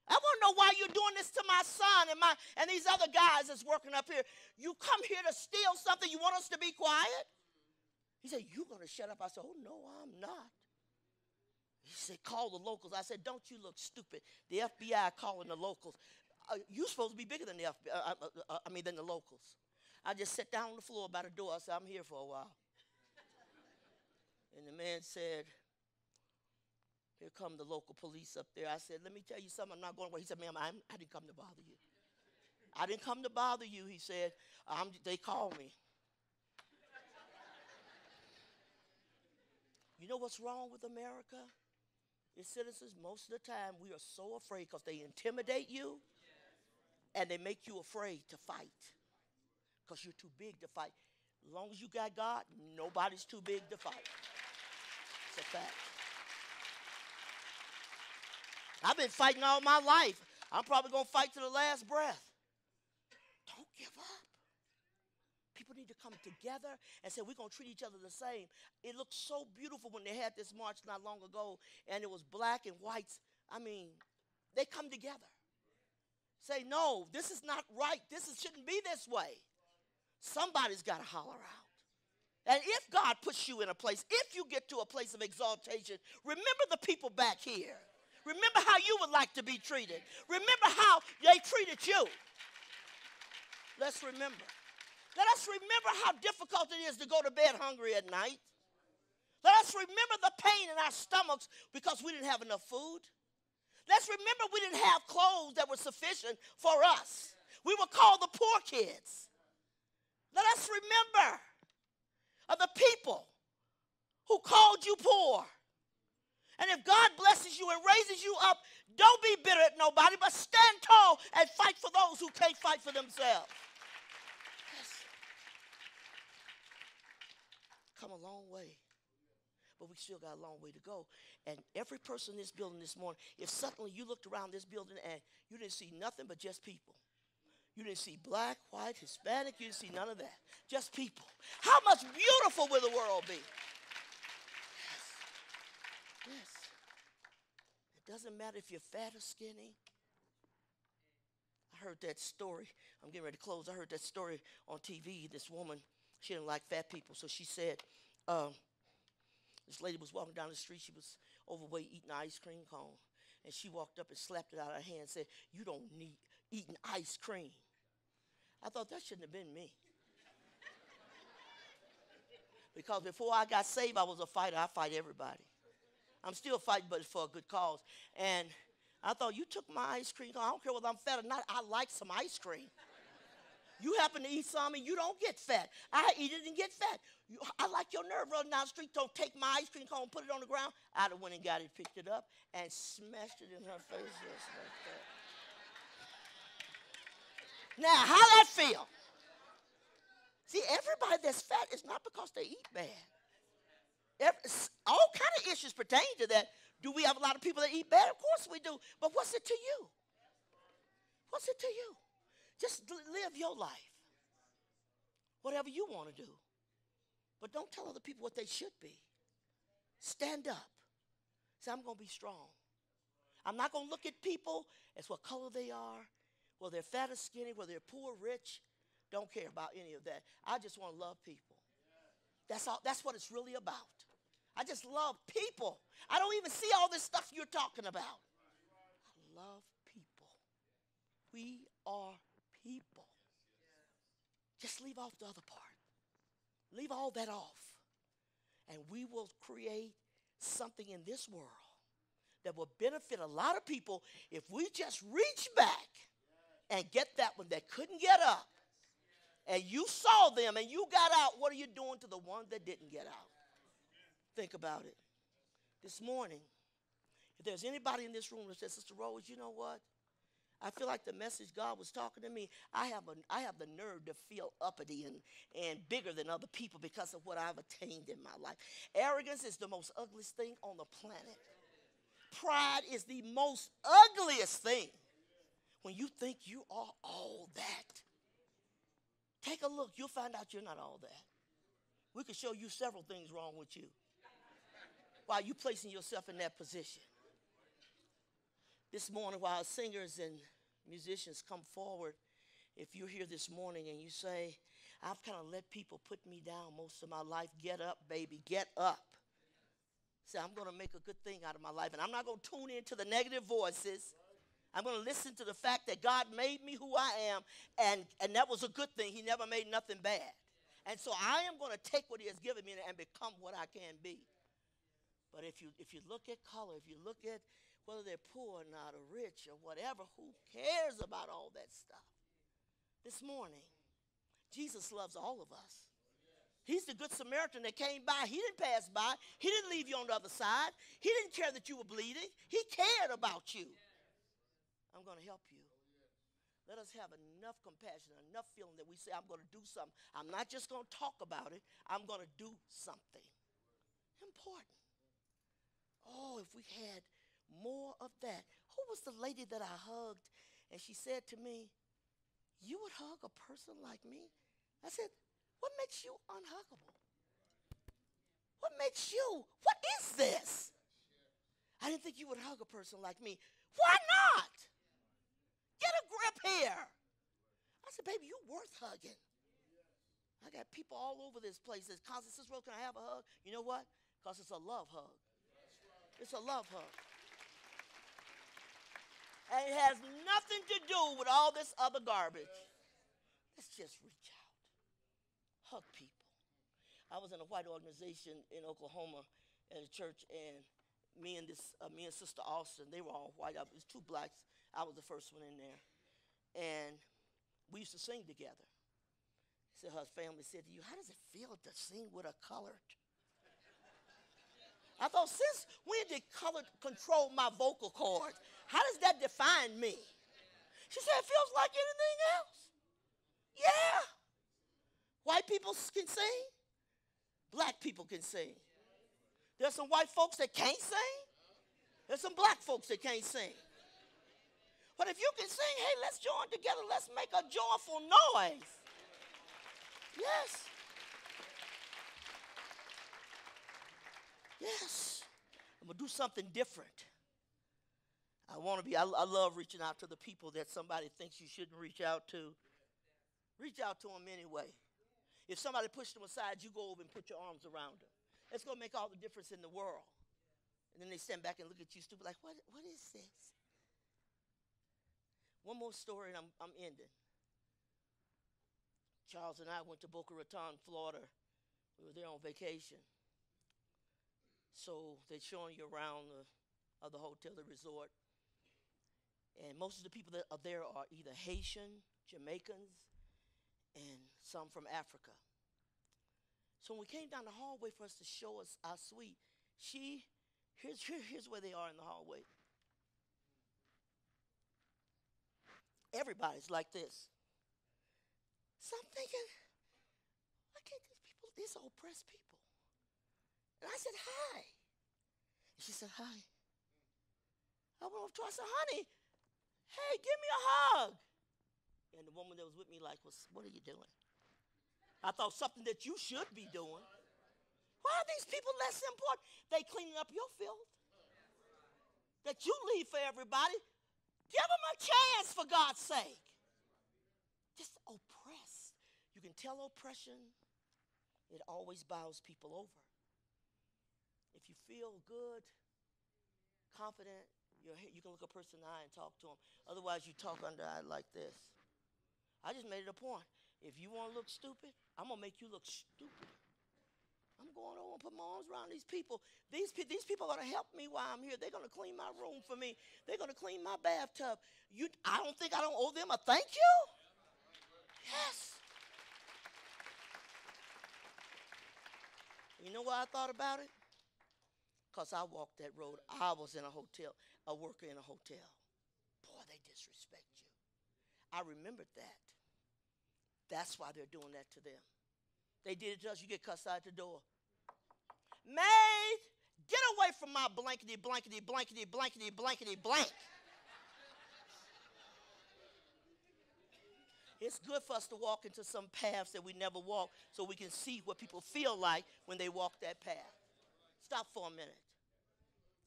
I want to know why you're doing this to my son and these other guys that's working up here. You come here to steal something. You want us to be quiet? He said, you're going to shut up. I said, oh, no, I'm not. He said, call the locals. I said, don't you look stupid. The FBI calling the locals. You're supposed to be bigger than the FBI, than the locals. I just sat down on the floor by the door. I said, I'm here for a while. And the man said, here come the local police up there. I said, let me tell you something. I'm not going away. He said, ma'am, I didn't come to bother you. I didn't come to bother you. He said, they called me. You know what's wrong with America? Its citizens, most of the time, we are so afraid because they intimidate you and they make you afraid to fight because you're too big to fight. As long as you got God, nobody's too big to fight. It's a fact. I've been fighting all my life. I'm probably going to fight to the last breath. Don't give up. People need to come together and say, we're going to treat each other the same. It looked so beautiful when they had this march not long ago, and it was black and whites. They come together. Say, no, this is not right. Shouldn't be this way. Somebody's got to holler out. And if God puts you in a place, if you get to a place of exaltation, remember the people back here. Remember how you would like to be treated. Remember how they treated you. Let's remember. Let us remember how difficult it is to go to bed hungry at night. Let us remember the pain in our stomachs because we didn't have enough food. Let's remember we didn't have clothes that were sufficient for us. We were called the poor kids. Let us remember of the people who called you poor. And if God blesses you and raises you up, don't be bitter at nobody, but stand tall and fight for those who can't fight for themselves. Yes. Come a long way. But we still got a long way to go. And every person in this building this morning, if suddenly you looked around this building and you didn't see nothing but just people. You didn't see black, white, Hispanic, you didn't see none of that. Just people. How much beautiful will the world be? Yes. It doesn't matter if you're fat or skinny. I heard that story. I'm getting ready to close. I heard that story on TV. This woman, she didn't like fat people. So she said, this lady was walking down the street. She was overweight, eating an ice cream cone. And she walked up and slapped it out of her hand and said, you don't need eating ice cream. I thought that shouldn't have been me. Because before I got saved, I was a fighter. I fight everybody. I'm still fighting, but it's for a good cause. And I thought, you took my ice cream. I don't care whether I'm fat or not. I like some ice cream. You happen to eat some and you don't get fat. I eat it and get fat. I like your nerve running down the street. Don't take my ice cream cone, put it on the ground. I'd have went and got it, picked it up, and smashed it in her face just like that. Now, how that feel? See, everybody that's fat is not because they eat bad. All kind of issues pertain to that. Do we have a lot of people that eat bad? Of course we do. But what's it to you? What's it to you? Just live your life. Whatever you want to do. But don't tell other people what they should be. Stand up. Say, I'm going to be strong. I'm not going to look at people as what color they are, whether they're fat or skinny, whether they're poor or rich. Don't care about any of that. I just want to love people. That's all. That's what it's really about. I just love people. I don't even see all this stuff you're talking about. I love people. We are people. Just leave off the other part. Leave all that off. And we will create something in this world that will benefit a lot of people if we just reach back and get that one that couldn't get up. And you saw them and you got out. What are you doing to the ones that didn't get out? Think about it. This morning, if there's anybody in this room that says, Sister Rose, you know what? I feel like the message God was talking to me, I have the nerve to feel uppity and bigger than other people because of what I've attained in my life. Arrogance is the most ugliest thing on the planet. Pride is the most ugliest thing when you think you are all that. Take a look. You'll find out you're not all that. We could show you several things wrong with you while you're placing yourself in that position. This morning, while singers and musicians come forward, if you're here this morning and you say, I've kind of let people put me down most of my life, get up, baby, get up. Say, I'm going to make a good thing out of my life. And I'm not going to tune into the negative voices. I'm going to listen to the fact that God made me who I am, and that was a good thing. He never made nothing bad. And so I am going to take what he has given me and become what I can be. But if you look at color, if you look at whether they're poor or not, or rich or whatever, who cares about all that stuff? This morning, Jesus loves all of us. He's the good Samaritan that came by. He didn't pass by. He didn't leave you on the other side. He didn't care that you were bleeding. He cared about you. I'm going to help you. Let us have enough compassion, enough feeling that we say, I'm going to do something. I'm not just going to talk about it. I'm going to do something important. Oh, if we had more of that. Who was the lady that I hugged and she said to me, you would hug a person like me? I said, what makes you unhuggable? What makes you? What is this? I didn't think you would hug a person like me. Why not? Get a grip here. I said, baby, you're worth hugging. I got people all over this place that constantly says, Rose, can I have a hug? You know what? Because it's a love hug. It's a love hug. And it has nothing to do with all this other garbage. Let's just reach out. Hug people. I was in a white organization in Oklahoma at a church, and me and Sister Austin, they were all white. It was two blacks. I was the first one in there. And we used to sing together. So her family said to you, how does it feel to sing with a colored? I thought, since when did color control my vocal cords? How does that define me? She said, it feels like anything else. Yeah. White people can sing. Black people can sing. There's some white folks that can't sing. There's some black folks that can't sing. But if you can sing, hey, let's join together. Let's make a joyful noise. Yes. Yes. I'm going to do something different. I love reaching out to the people that somebody thinks you shouldn't reach out to. Reach out to them anyway. If somebody pushed them aside, you go over and put your arms around them. It's going to make all the difference in the world. And then they stand back and look at you stupid like, what is this? One more story and I'm ending. Charles and I went to Boca Raton, Florida. We were there on vacation. So they're showing you around the hotel, the resort. And most of the people that are there are either Haitian, Jamaicans, and some from Africa. So when we came down the hallway for us to show us our suite, here's where they are in the hallway. Everybody's like this. So I'm thinking, why can't these are oppressed people? And I said, hi. And she said, hi. I went over to her, I said, honey, hey, give me a hug. And the woman that was with me like, what are you doing? I thought something that you should be doing. Why are these people less important? They cleaning up your filth that you leave for everybody. Give them a chance, for God's sake. Just oppressed. You can tell oppression, it always bows people over. If you feel good, confident, you can look a person in the eye and talk to them. Otherwise, you talk under eye like this. I just made it a point. If you want to look stupid, I'm going to make you look stupid. I'm going over and put my arms around these people. These people are going to help me while I'm here. They're going to clean my room for me. They're going to clean my bathtub. I don't think I don't owe them a thank you? Yes. You know why I thought about it? Because I walked that road. I was in a hotel, a worker in a hotel. Boy, they disrespect you. I remembered that. That's why they're doing that to them. They did it to us. You get cussed out the door. Maid, get away from my blankety, blankety, blankety, blankety, blankety, blank. It's good for us to walk into some paths that we never walk so we can see what people feel like when they walk that path. Stop for a minute.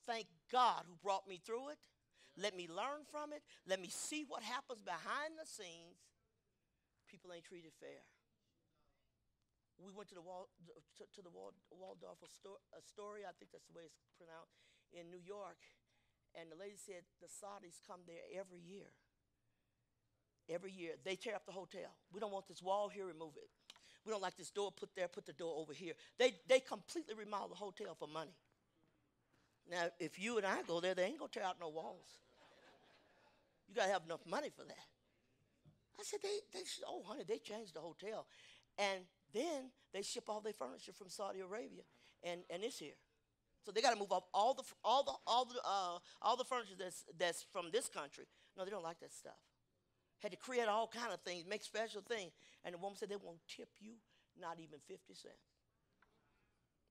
Thank God who brought me through it. Let me learn from it. Let me see what happens behind the scenes. People ain't treated fair. We went to the Waldorf Astoria, I think that's the way it's pronounced, in New York. And the lady said the Saudis come there every year. Every year. They tear up the hotel. We don't want this wall here, remove it. We don't like this door put there, put the door over here. They completely remodel the hotel for money. Now, if you and I go there, they ain't going to tear out no walls. You got to have enough money for that. I said, oh, honey, they changed the hotel. And then they ship all their furniture from Saudi Arabia, and it's here. So they got to move off all the furniture that's from this country. No, they don't like that stuff. Had to create all kind of things, make special things. And the woman said they won't tip you, not even 50 cents.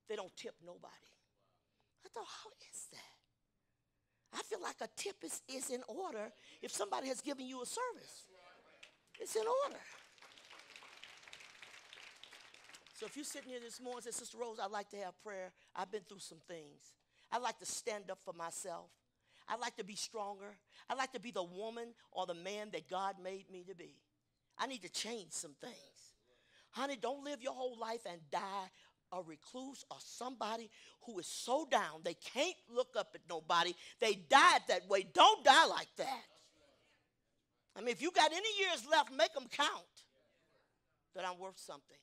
They don't tip nobody. I thought, how is that? I feel like a tip is in order if somebody has given you a service. It's in order. So if you're sitting here this morning and say, Sister Rose, I'd like to have prayer. I've been through some things. I'd like to stand up for myself. I'd like to be stronger. I'd like to be the woman or the man that God made me to be. I need to change some things. Honey, don't live your whole life and die a recluse or somebody who is so down they can't look up at nobody. They died that way. Don't die like that. I mean, if you got any years left, make them count that I'm worth something.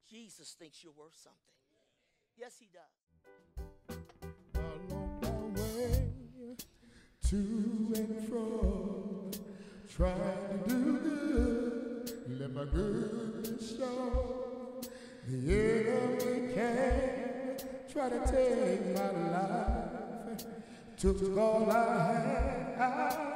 Jesus thinks you're worth something. Yes, he does. Along my way, to and fro, trying to do good, let my goodness show. The enemy came, try to take my life, took all I had.